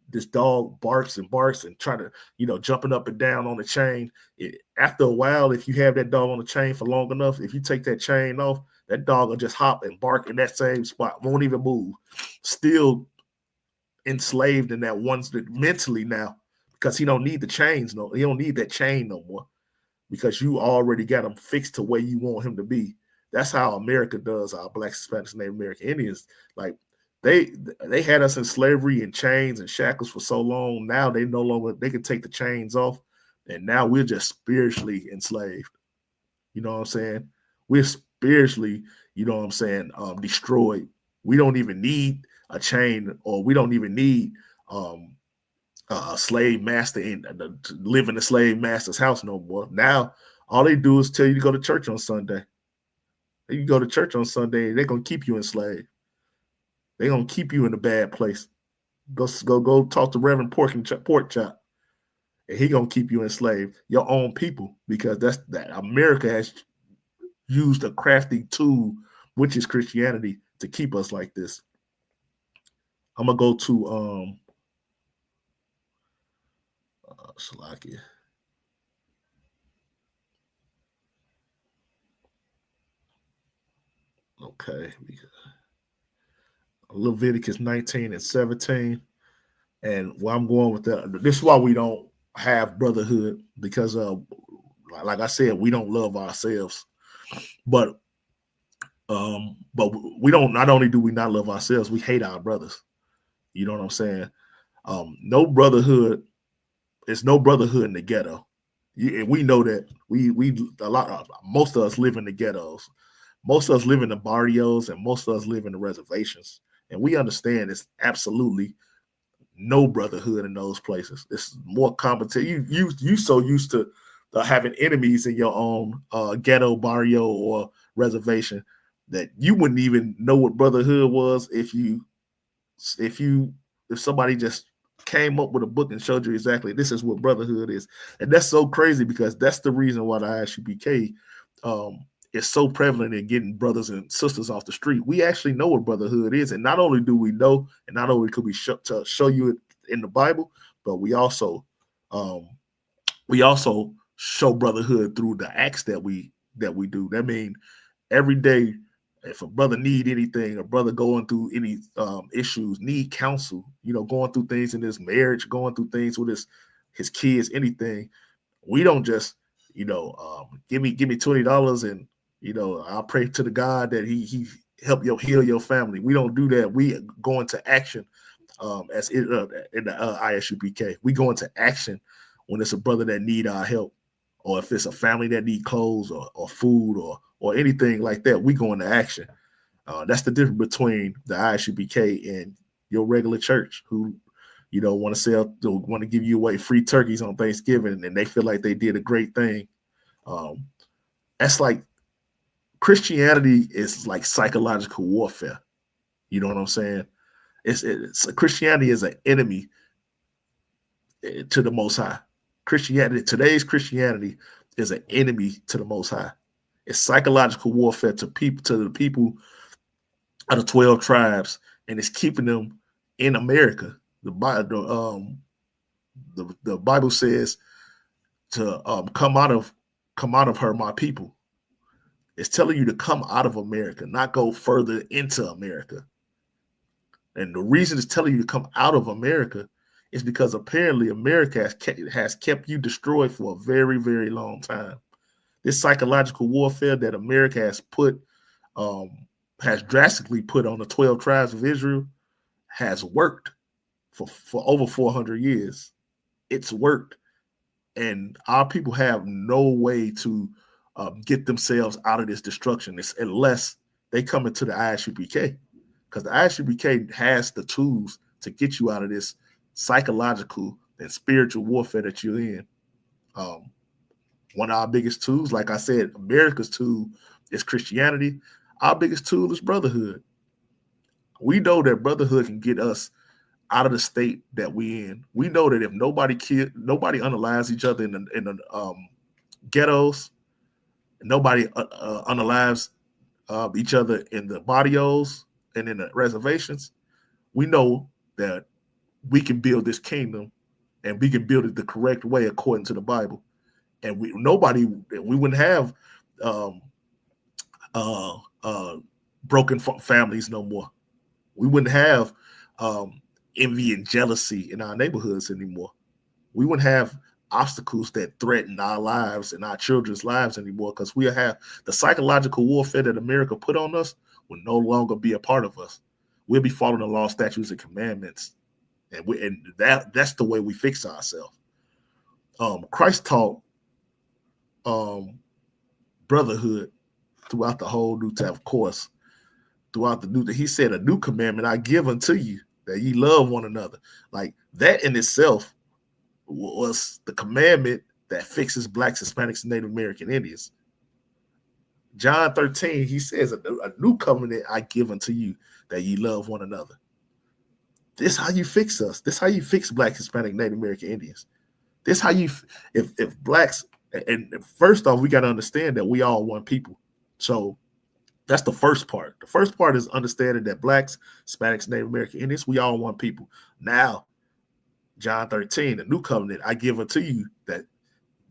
this dog barks and try to jumping up and down on the chain. After a while, if you have that dog on the chain for long enough, if you take that chain off, that dog will just hop and bark in that same spot, won't even move, still enslaved in that one mentally now, because he don't need the chains. No, he don't need that chain no more, because you already got him fixed to where you want him to be. That's how America does our blacks, Hispanics, Native American Indians. Like they had us in slavery and chains and shackles for so long. Now they no longer, they can take the chains off, and now we're just spiritually enslaved. You know what I'm saying? We're spiritually, destroyed. We don't even need a chain, or we don't even need a slave master to live in the slave master's house no more. Now all they do is tell you to go to church on Sunday. You go to church on Sunday, they're gonna keep you enslaved. They're gonna keep you in a bad place. Go talk to Reverend Pork Chop, and he gonna keep you enslaved, your own people, because that America has used a crafty tool, which is Christianity, to keep us like this. I'm gonna go to Salakia. Okay, Leviticus 19 and 17. And where I'm going with that, this is why we don't have brotherhood, because like I said, we don't love ourselves. But we don't, not only do we not love ourselves, we hate our brothers. You know what I'm saying? No brotherhood, it's no brotherhood in the ghetto. And we know that most of us live in the ghettos. Most of us live in the barrios, and most of us live in the reservations. And we understand it's absolutely no brotherhood in those places. It's more competition. You so used to having enemies in your own ghetto, barrio, or reservation that you wouldn't even know what brotherhood was if somebody just came up with a book and showed you exactly this is what brotherhood is. And that's so crazy, because that's the reason why the ISUPK is so prevalent in getting brothers and sisters off the street. We actually know what brotherhood is, and not only do we know, and not only could we show you it in the Bible, but we also show brotherhood through the acts that we do. That means every day, if a brother need anything, a brother going through any issues, need counsel, going through things in his marriage, going through things with his kids, anything, we don't just, give me $20 and I'll pray to the God that he help heal your family. We don't do that. We go into action as in the Isupk. We go into action when it's a brother that need our help, or if it's a family that need clothes or food or anything like that. We go into action. That's the difference between the Isupk and your regular church, who want to give you away free turkeys on Thanksgiving, and they feel like they did a great thing. That's like Christianity is like psychological warfare. You know what I'm saying? It's Christianity is an enemy to the Most High. Today's Christianity is an enemy to the Most High. It's psychological warfare to the people of the 12 tribes, and it's keeping them in America. The Bible says to come out of her, my people. It's telling you to come out of America, not go further into America. And the reason it's telling you to come out of America is because apparently America has kept you destroyed for a very, very long time. This psychological warfare that America has drastically put on the 12 tribes of Israel has worked for over 400 years. It's worked. And our people have no way to get themselves out of this destruction unless they come into the Isupk. Because the Isupk has the tools to get you out of this psychological and spiritual warfare that you're in. One of our biggest tools, like I said, America's tool is Christianity. Our biggest tool is brotherhood. We know that brotherhood can get us out of the state that we in. We know that if nobody unalives each other in the ghettos, nobody unalives each other in the barrios and in the reservations, we know that we can build this kingdom, and we can build it the correct way according to the Bible. And we wouldn't have broken families no more. We wouldn't have envy and jealousy in our neighborhoods anymore. We wouldn't have obstacles that threaten our lives and our children's lives anymore, because we have the psychological warfare that America put on us will no longer be a part of us. We'll be following the law, statutes, and commandments, and that's the way we fix ourselves. Christ taught brotherhood throughout the whole New Testament, of course. Throughout the New, he said, "A new commandment I give unto you, that ye love one another." Like that in itself was the commandment that fixes Blacks, Hispanics, and Native American Indians. John 13, he says, a new covenant I give unto you, that ye love one another. This how you fix us. This how you fix Black, Hispanic, Native American Indians. This how you, if Blacks, and first off, we got to understand that we all one people. So that's the first part. The first part is understanding that Blacks, Hispanics, Native American Indians, we all one people. Now, John 13, the new covenant I give unto you, that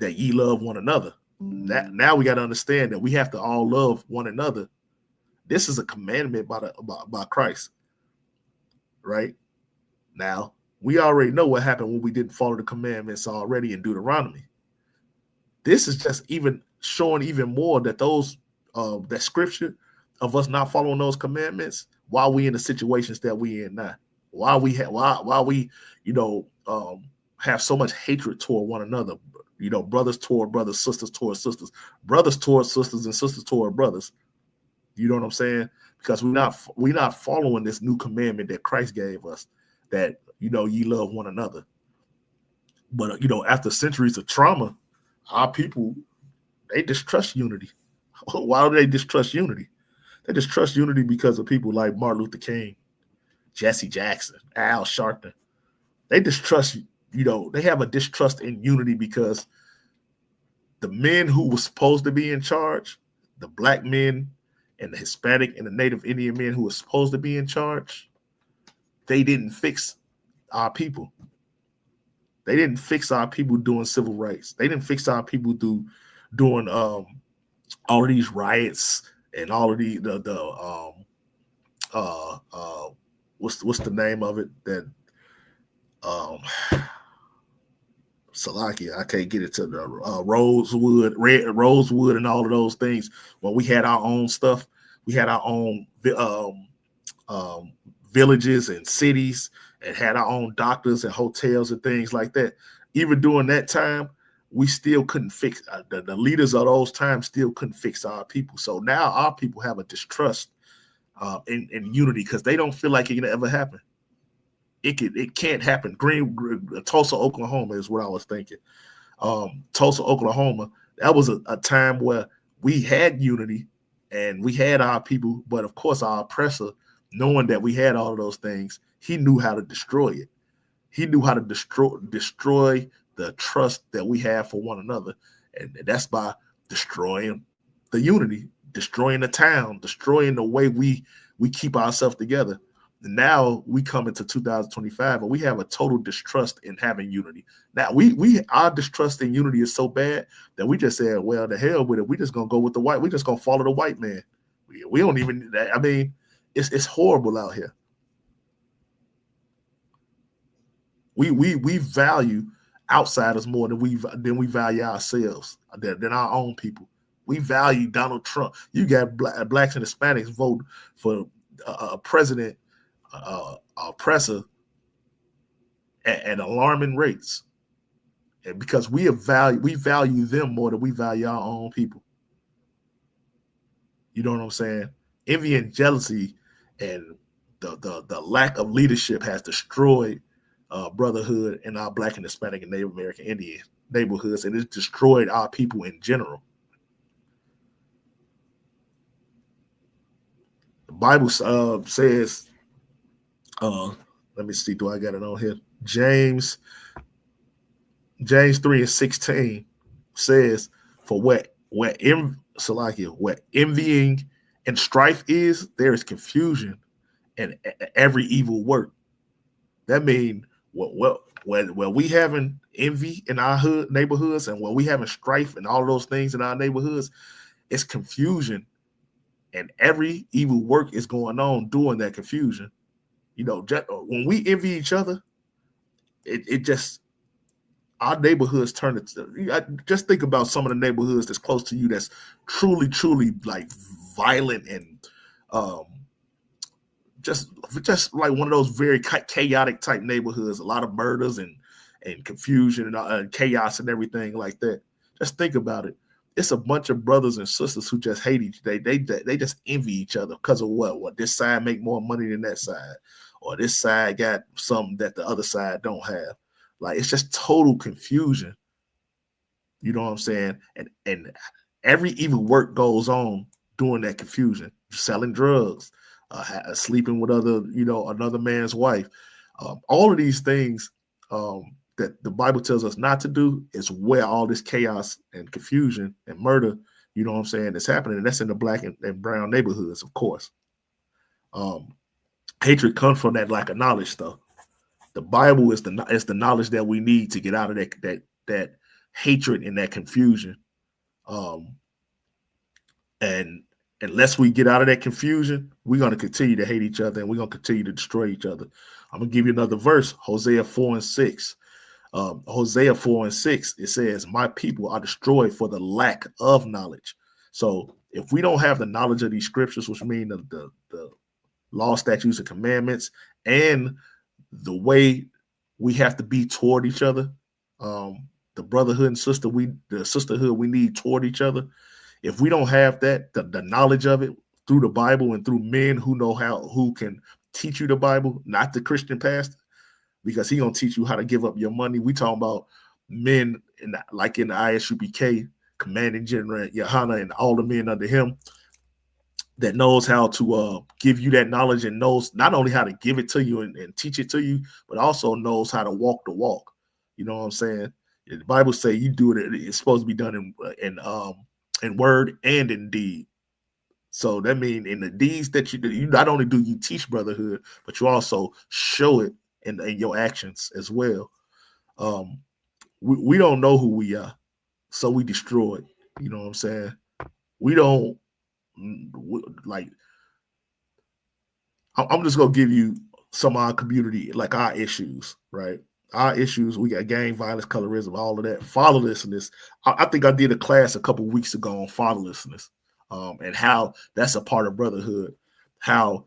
ye love one another. Now we got to understand that we have to all love one another. This is a commandment by Christ, right? Now, we already know what happened when we didn't follow the commandments already in Deuteronomy. This is just even showing even more that that scripture of us not following those commandments while we in the situations that we in now, while we have so much hatred toward one another, brothers toward brothers, sisters toward sisters, brothers toward sisters, and sisters toward brothers. You know what I'm saying? Because we're not following this new commandment that Christ gave us, that ye love one another. But after centuries of trauma, our people, they distrust unity. Why do they distrust unity? They distrust unity because of people like Martin Luther King, Jesse Jackson, Al Sharpton. They distrust, they have a distrust in unity because the men who were supposed to be in charge, the black men and the Hispanic and the Native Indian men who were supposed to be in charge, they didn't fix our people. They didn't fix our people doing civil rights. They didn't fix our people doing all of these riots and all of what's the name of it that Salakia, I can't get it to the Rosewood, and all of those things. When we had our own stuff, we had our own villages and cities, and had our own doctors and hotels and things like that. Even during that time, we still couldn't fix the leaders of those times. Still couldn't fix our people. So now our people have a distrust in unity because they don't feel like it can ever happen. It can't happen. Tulsa, Oklahoma is what I was thinking. Tulsa, Oklahoma, that was a time where we had unity and we had our people, but of course our oppressor, knowing that we had all of those things, he knew how to destroy it. He knew how to destroy the trust that we have for one another, and that's by destroying the unity, destroying the town, destroying the way we keep ourselves together. Now we come into 2025 and we have a total distrust in having unity. Now our distrust in unity is so bad that we just said, well, the hell with it. We just gonna go with the white. We just gonna follow the white man. We don't even. I mean, it's horrible out here. We value outsiders more than we value ourselves, than our own people. We value Donald Trump. You got blacks and Hispanics vote for a president. Oppressor at alarming rates, and because we value them more than we value our own people. You know what I'm saying? Envy and jealousy and the lack of leadership has destroyed brotherhood in our black and Hispanic and Native American Indian neighborhoods, and it's destroyed our people in general. The Bible says. Let me see. Do I got it on here? James 3:16 says, "For where envying and strife is, there is confusion and every evil work." That means when we having envy in our neighborhoods, and when we having strife and all those things in our neighborhoods, it's confusion, and every evil work is going on during that confusion. You know, when we envy each other, it just, our neighborhoods turn it. Just think about some of the neighborhoods that's close to you that's truly, truly like violent and just like one of those very chaotic type neighborhoods. A lot of murders and confusion and chaos and everything like that. Just think about it. It's a bunch of brothers and sisters who just hate each other. They just envy each other because of what this side make more money than that side, or this side got something that the other side don't have. Like, it's just total confusion. You know what I'm saying? And every evil work goes on during that confusion. Selling drugs, sleeping with another man's wife. All of these things that the Bible tells us not to do is where all this chaos and confusion and murder, you know what I'm saying, is happening. And that's in the black and brown neighborhoods, of course. Hatred comes from that lack of knowledge, though. The Bible is the knowledge that we need to get out of that hatred and that confusion. And unless we get out of that confusion, we're going to continue to hate each other, and we're going to continue to destroy each other. I'm going to give you another verse, Hosea 4:6. Hosea 4:6, it says, "My people are destroyed for the lack of knowledge." So if we don't have the knowledge of these scriptures, which mean the law, statutes, and commandments, and the way we have to be toward each other, the brotherhood and the sisterhood we need toward each other, if we don't have that, the knowledge of it through the Bible and through men who can teach you the Bible, not the Christian pastor, because he gonna teach you how to give up your money. We talking about men like in the Isupk, Commanding General Yohana, and all the men under him that knows how to give you that knowledge, and knows not only how to give it to you and teach it to you, but also knows how to walk the walk. You know what I'm saying? The Bible say you do it. It's supposed to be done in word and in deed. So that means in the deeds that you do, you not only do you teach brotherhood, but you also show it in your actions as well. We don't know who we are, so we destroy it. You know what I'm saying? We don't like. I'm just gonna give you some of our community, like our issues, right? Our issues, we got gang violence, colorism, all of that, fatherlessness. I think I did a class a couple weeks ago on fatherlessness, and how that's a part of brotherhood. How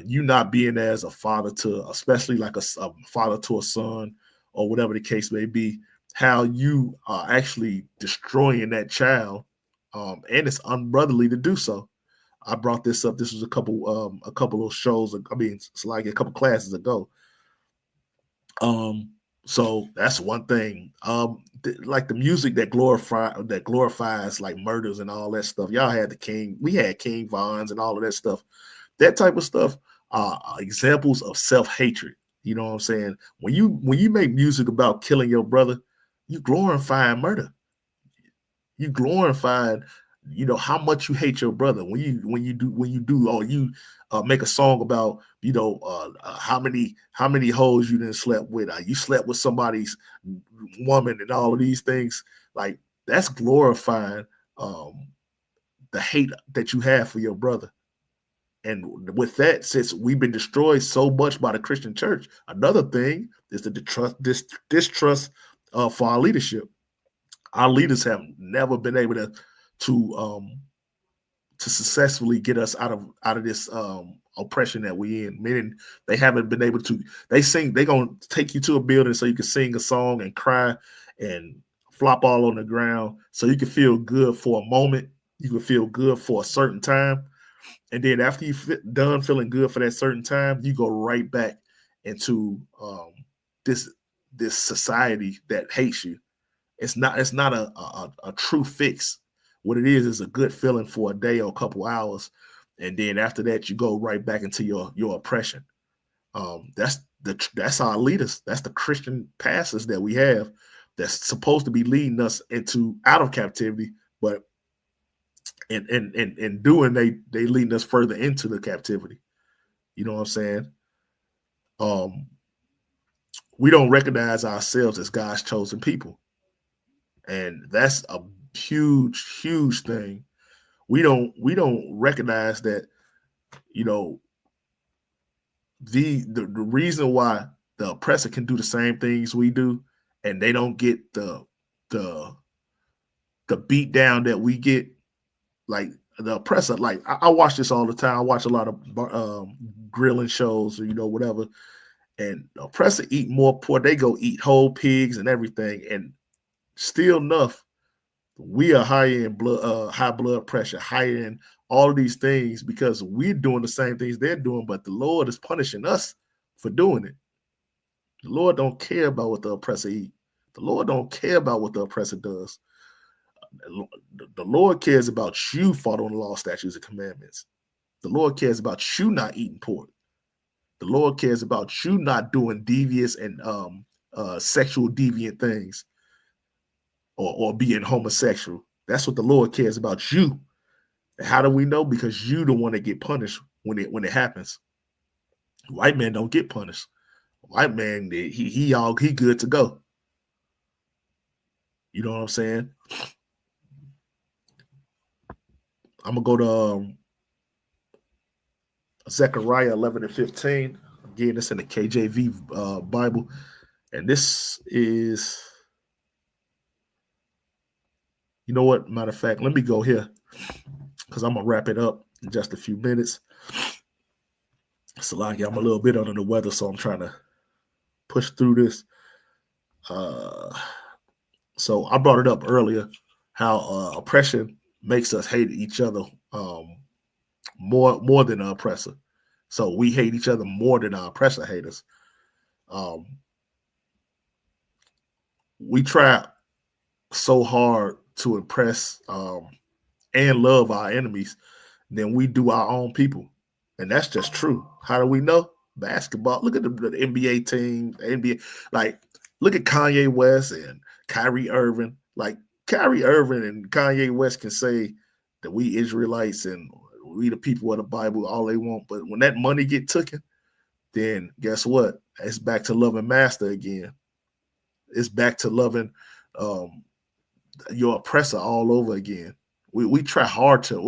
you not being as a father to, especially like a father to a son, or whatever the case may be, how you are actually destroying that child, and it's unbrotherly to do so. I brought this up. This was a couple of shows. I mean, it's like a couple classes ago. So that's one thing. Like the music that glorifies like murders and all that stuff. Y'all had we had King Vons and all of that stuff. That type of stuff are examples of self-hatred. You know what I'm saying? When you make music about killing your brother, you glorifying murder. You glorifying, how much you hate your brother. When you do or you make a song about, how many hoes you didn't slept with, you slept with somebody's woman and all of these things. Like, that's glorifying the hate that you have for your brother. And with that, since we've been destroyed so much by the Christian church, another thing is the distrust for our leadership. Our leaders have never been able to successfully get us out of this oppression that we in. Meaning they haven't been able to. They're gonna take you to a building so you can sing a song and cry and flop all on the ground so you can feel good for a moment. You can feel good for a certain time, and then after you done feeling good for that certain time, you go right back into this society that hates you. It's not a true fix. What it is a good feeling for a day or a couple hours, and then after that you go right back into your oppression. That's our leaders. That's the Christian pastors that we have that's supposed to be leading us out of captivity, but in doing they leading us further into the captivity. You know what I'm saying? We don't recognize ourselves as God's chosen people. And that's a huge thing. We don't recognize that, the reason why the oppressor can do the same things we do, and they don't get the beat down that we get. Like the oppressor, like I watch this all the time. I watch a lot of grilling shows, or whatever. And the oppressor eat more pork. They go eat whole pigs and everything, and still enough, we are higher in high blood pressure, higher in all of these things because we're doing the same things they're doing, but the Lord is punishing us for doing it. The Lord don't care about what the oppressor eat. The Lord don't care about what the oppressor does. The Lord cares about you following the law, statutes, and commandments. The Lord cares about you not eating pork. The Lord cares about you not doing devious and sexual deviant things, or being homosexual. That's what the Lord cares about you. And how do we know? Because you the one that get punished when it happens. White man don't get punished. White man, he good to go. You know what I'm saying? I'm gonna go to Zechariah 11:15. Again, this in the KJV Bible, and this is, you know what? Matter of fact, let me go here because I'm gonna wrap it up in just a few minutes. So, like, I'm a little bit under the weather, so I'm trying to push through this. So I brought it up earlier how oppression makes us hate each other more than the oppressor. So we hate each other more than our oppressor hate us. We try so hard to impress and love our enemies than we do our own people. And that's just true. How do we know? Basketball. Look at the NBA team, the NBA. Like, look at Kanye West and Kyrie Irving. Like, Kyrie Irving and Kanye West can say that we Israelites and We the people of the Bible, all they want. But when that money get taken, then guess what? It's back to loving master again. It's back to loving your oppressor all over again. We try hard to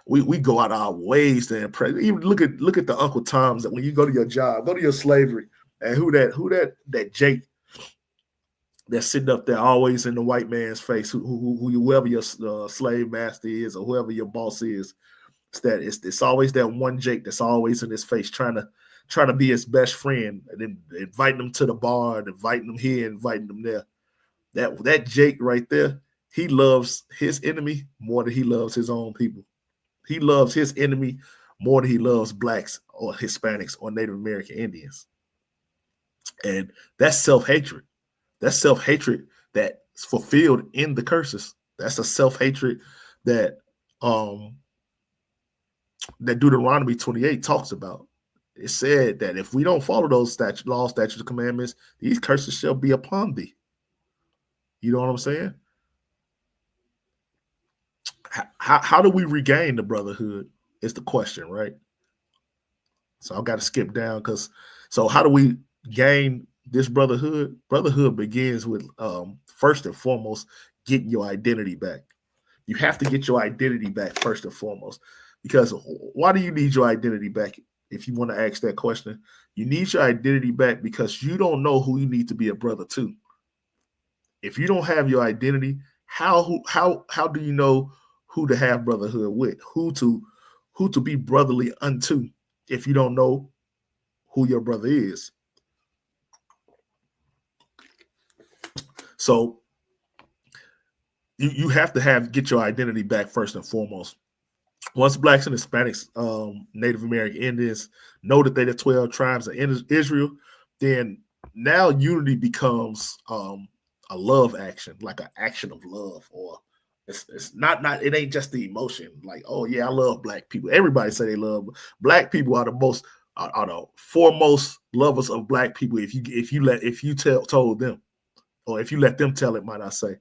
we go out our ways to impress. Even look at the Uncle Toms that when you go to your job, go to your slavery, and who that Jake that's sitting up there always in the white man's face, whoever your slave master is or whoever your boss is. It's always that one Jake that's always in his face trying to be his best friend and then inviting him to the bar and inviting him here, inviting him there. That Jake right there, he loves his enemy more than he loves his own people. He loves his enemy more than he loves blacks or Hispanics or Native American Indians. And that's self-hatred. That's self-hatred that's fulfilled in the curses. That's a self-hatred that Deuteronomy 28 talks about. It said that if we don't follow those laws, statutes, and commandments, these curses shall be upon thee. You know what I'm saying? How do we regain the brotherhood is the question, right? So I've got to skip down so how do we gain this brotherhood? Brotherhood begins with first and foremost, getting your identity back. You have to get your identity back first and foremost. Because why do you need your identity back? If you want to ask that question, you need your identity back because you don't know who you need to be a brother to. If you don't have your identity, how do you know who to have brotherhood with? Who to be brotherly unto if you don't know who your brother is? So you have to get your identity back first and foremost. Once blacks and Hispanics, Native American Indians know that they're the 12 tribes of Israel, then now unity becomes a love action, like an action of love, or it's not it ain't just the emotion. Like, oh yeah, I love black people. Everybody say they love black people are the foremost lovers of black people. If you told them, or if you let them tell it, might I say,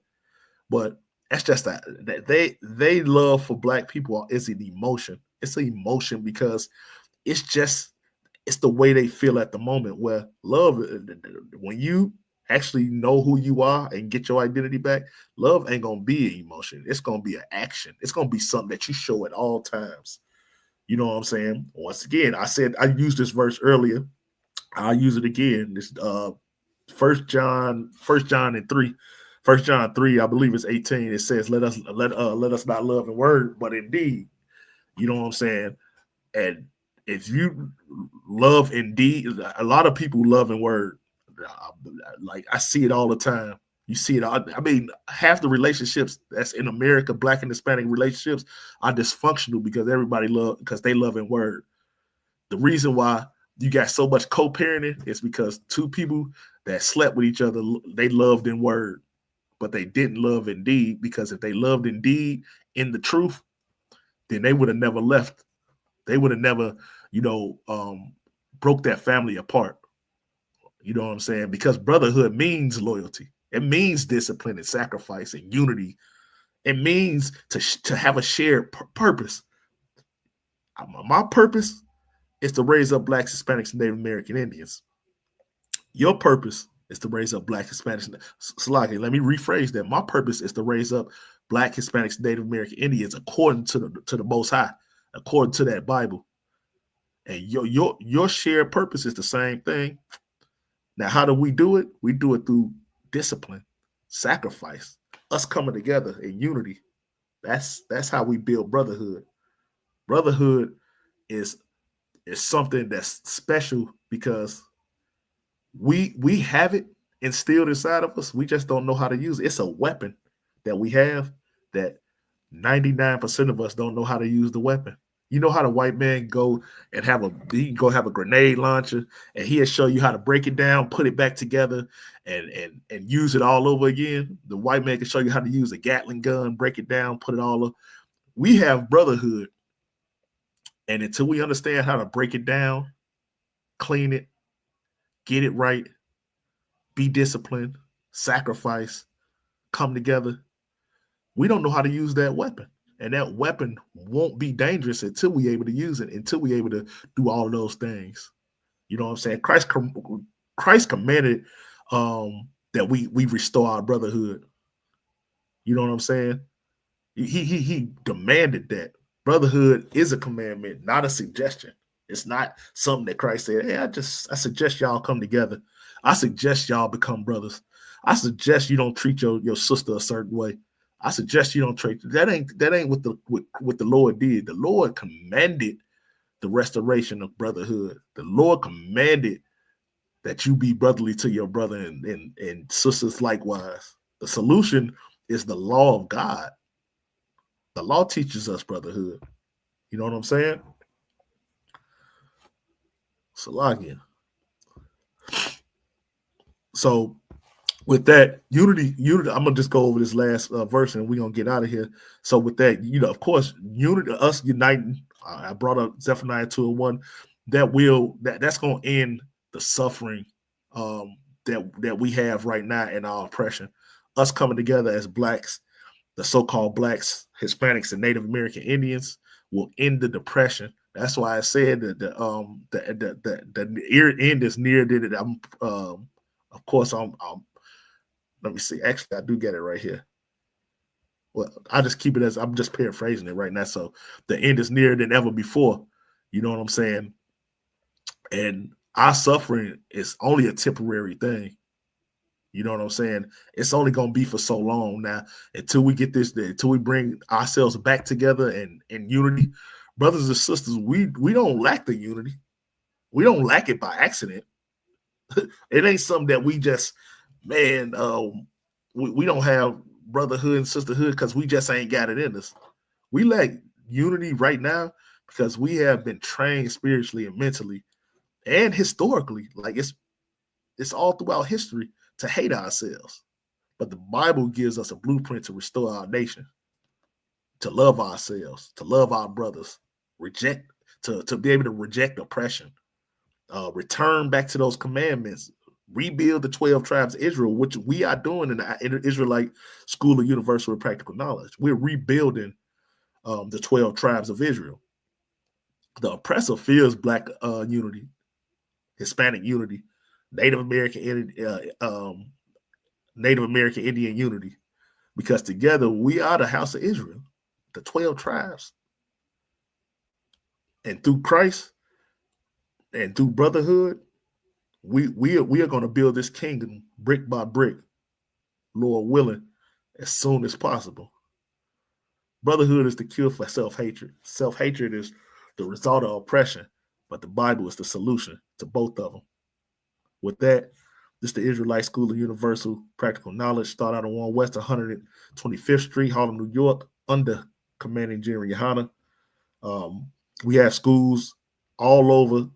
but. That's just that they love for black people is an emotion. It's an emotion because it's the way they feel at the moment. Where love, when you actually know who you are and get your identity back, love ain't gonna be an emotion. It's gonna be an action. It's gonna be something that you show at all times. You know what I'm saying? Once again, I said I used this verse earlier. I'll use it again. This 1 John and 3. 1 John 3, I believe it's 18. It says, let us not love in word, but in deed. You know what I'm saying? And if you love in deed, a lot of people love in word. Like I see it all the time. You see it. I mean, half the relationships that's in America, black and Hispanic relationships, are dysfunctional because they love in word. The reason why you got so much co-parenting is because two people that slept with each other, they loved in word. But they didn't love in deed, because if they loved in deed in the truth, then they would have never left. They would have never, broke that family apart. You know what I'm saying? Because brotherhood means loyalty. It means discipline and sacrifice and unity. It means to have a shared purpose. My purpose is to raise up blacks, Hispanics, and Native American Indians. Your purpose is to raise up black, Hispanics. Slagi, let me rephrase that. My purpose is to raise up black, Hispanics, Native American Indians according to the Most High, according to that Bible. And your shared purpose is the same thing. Now, how do we do it? We do it through discipline, sacrifice, us coming together in unity. That's how we build brotherhood. Brotherhood is something that's special because we have it instilled inside of us. We just don't know how to use it. It's a weapon that we have that 99% of us don't know how to use the weapon. You know how the white man go and have a grenade launcher, and he'll show you how to break it down, put it back together, and use it all over again. The white man can show you how to use a Gatling gun, break it down, put it all up. We have brotherhood, and until we understand how to break it down, clean it, get it right, be disciplined, sacrifice, come together, we don't know how to use that weapon. And that weapon won't be dangerous until we able to use it, until we able to do all of those things. You know what I'm saying? Christ commanded that we restore our brotherhood. You know what I'm saying? He demanded that. Brotherhood is a commandment, not a suggestion. It's not something that Christ said, hey, I suggest y'all come together. I suggest y'all become brothers. I suggest you don't treat your sister a certain way. I suggest you don't treat that ain't what the Lord did. The Lord commanded the restoration of brotherhood. The Lord commanded that you be brotherly to your brother and sisters likewise. The solution is the law of God. The law teaches us brotherhood. You know what I'm saying? Salakia. So with that, unity, I'm gonna just go over this last verse and we're gonna get out of here. So with that, of course, unity, us uniting. I brought up Zephaniah 2:1. That's gonna end the suffering that we have right now in our oppression. Us coming together as blacks, the so-called blacks, Hispanics, and Native American Indians will end the depression. That's why I said that the end is near. That I'm, of course, I'm. Let me see. Actually, I do get it right here. Well, I just keep it as I'm just paraphrasing it right now. So the end is nearer than ever before. You know what I'm saying? And our suffering is only a temporary thing. You know what I'm saying? It's only going to be for so long now until we get this, until we bring ourselves back together in unity. Brothers and sisters, we don't lack the unity. We don't lack it by accident. It ain't something that we just, man, we don't have brotherhood and sisterhood because we just ain't got it in us. We lack unity right now because we have been trained spiritually and mentally and historically. Like it's all throughout history to hate ourselves. But the Bible gives us a blueprint to restore our nation, to love ourselves, to love our brothers, to be able to reject oppression, return back to those commandments, rebuild the 12 tribes of Israel, which we are doing in the Israelite School of Universal and Practical Knowledge. We're rebuilding the 12 tribes of Israel. The oppressor fears black unity, Hispanic unity, Native American Indian unity, because together we are the house of Israel, the 12 tribes. And through Christ and through brotherhood, we are going to build this kingdom brick by brick, Lord willing, as soon as possible. Brotherhood is the cure for self-hatred. Self-hatred is the result of oppression, but the Bible is the solution to both of them. With that, this is the Israelite School of Universal Practical Knowledge. Start out on 1 West 125th Street, Harlem, New York, under Commanding General Yohana. We have schools all over,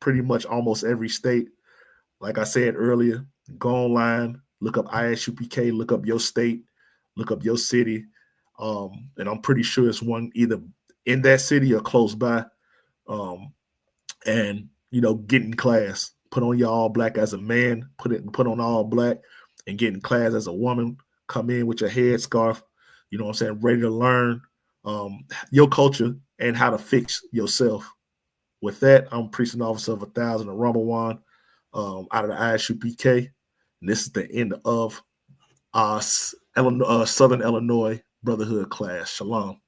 pretty much almost every state. Like I said earlier, go online, look up Isupk, look up your state, look up your city. And I'm pretty sure it's one either in that city or close by. And get in class. Put on your all black as a man, put on all black, and get in class as a woman. Come in with your head scarf, you know what I'm saying, ready to learn your culture and how to fix yourself. With that, I'm preaching officer of 1,000 of Ramawan out of the Isupk. And this is the end of our Southern Illinois Brotherhood class. Shalom.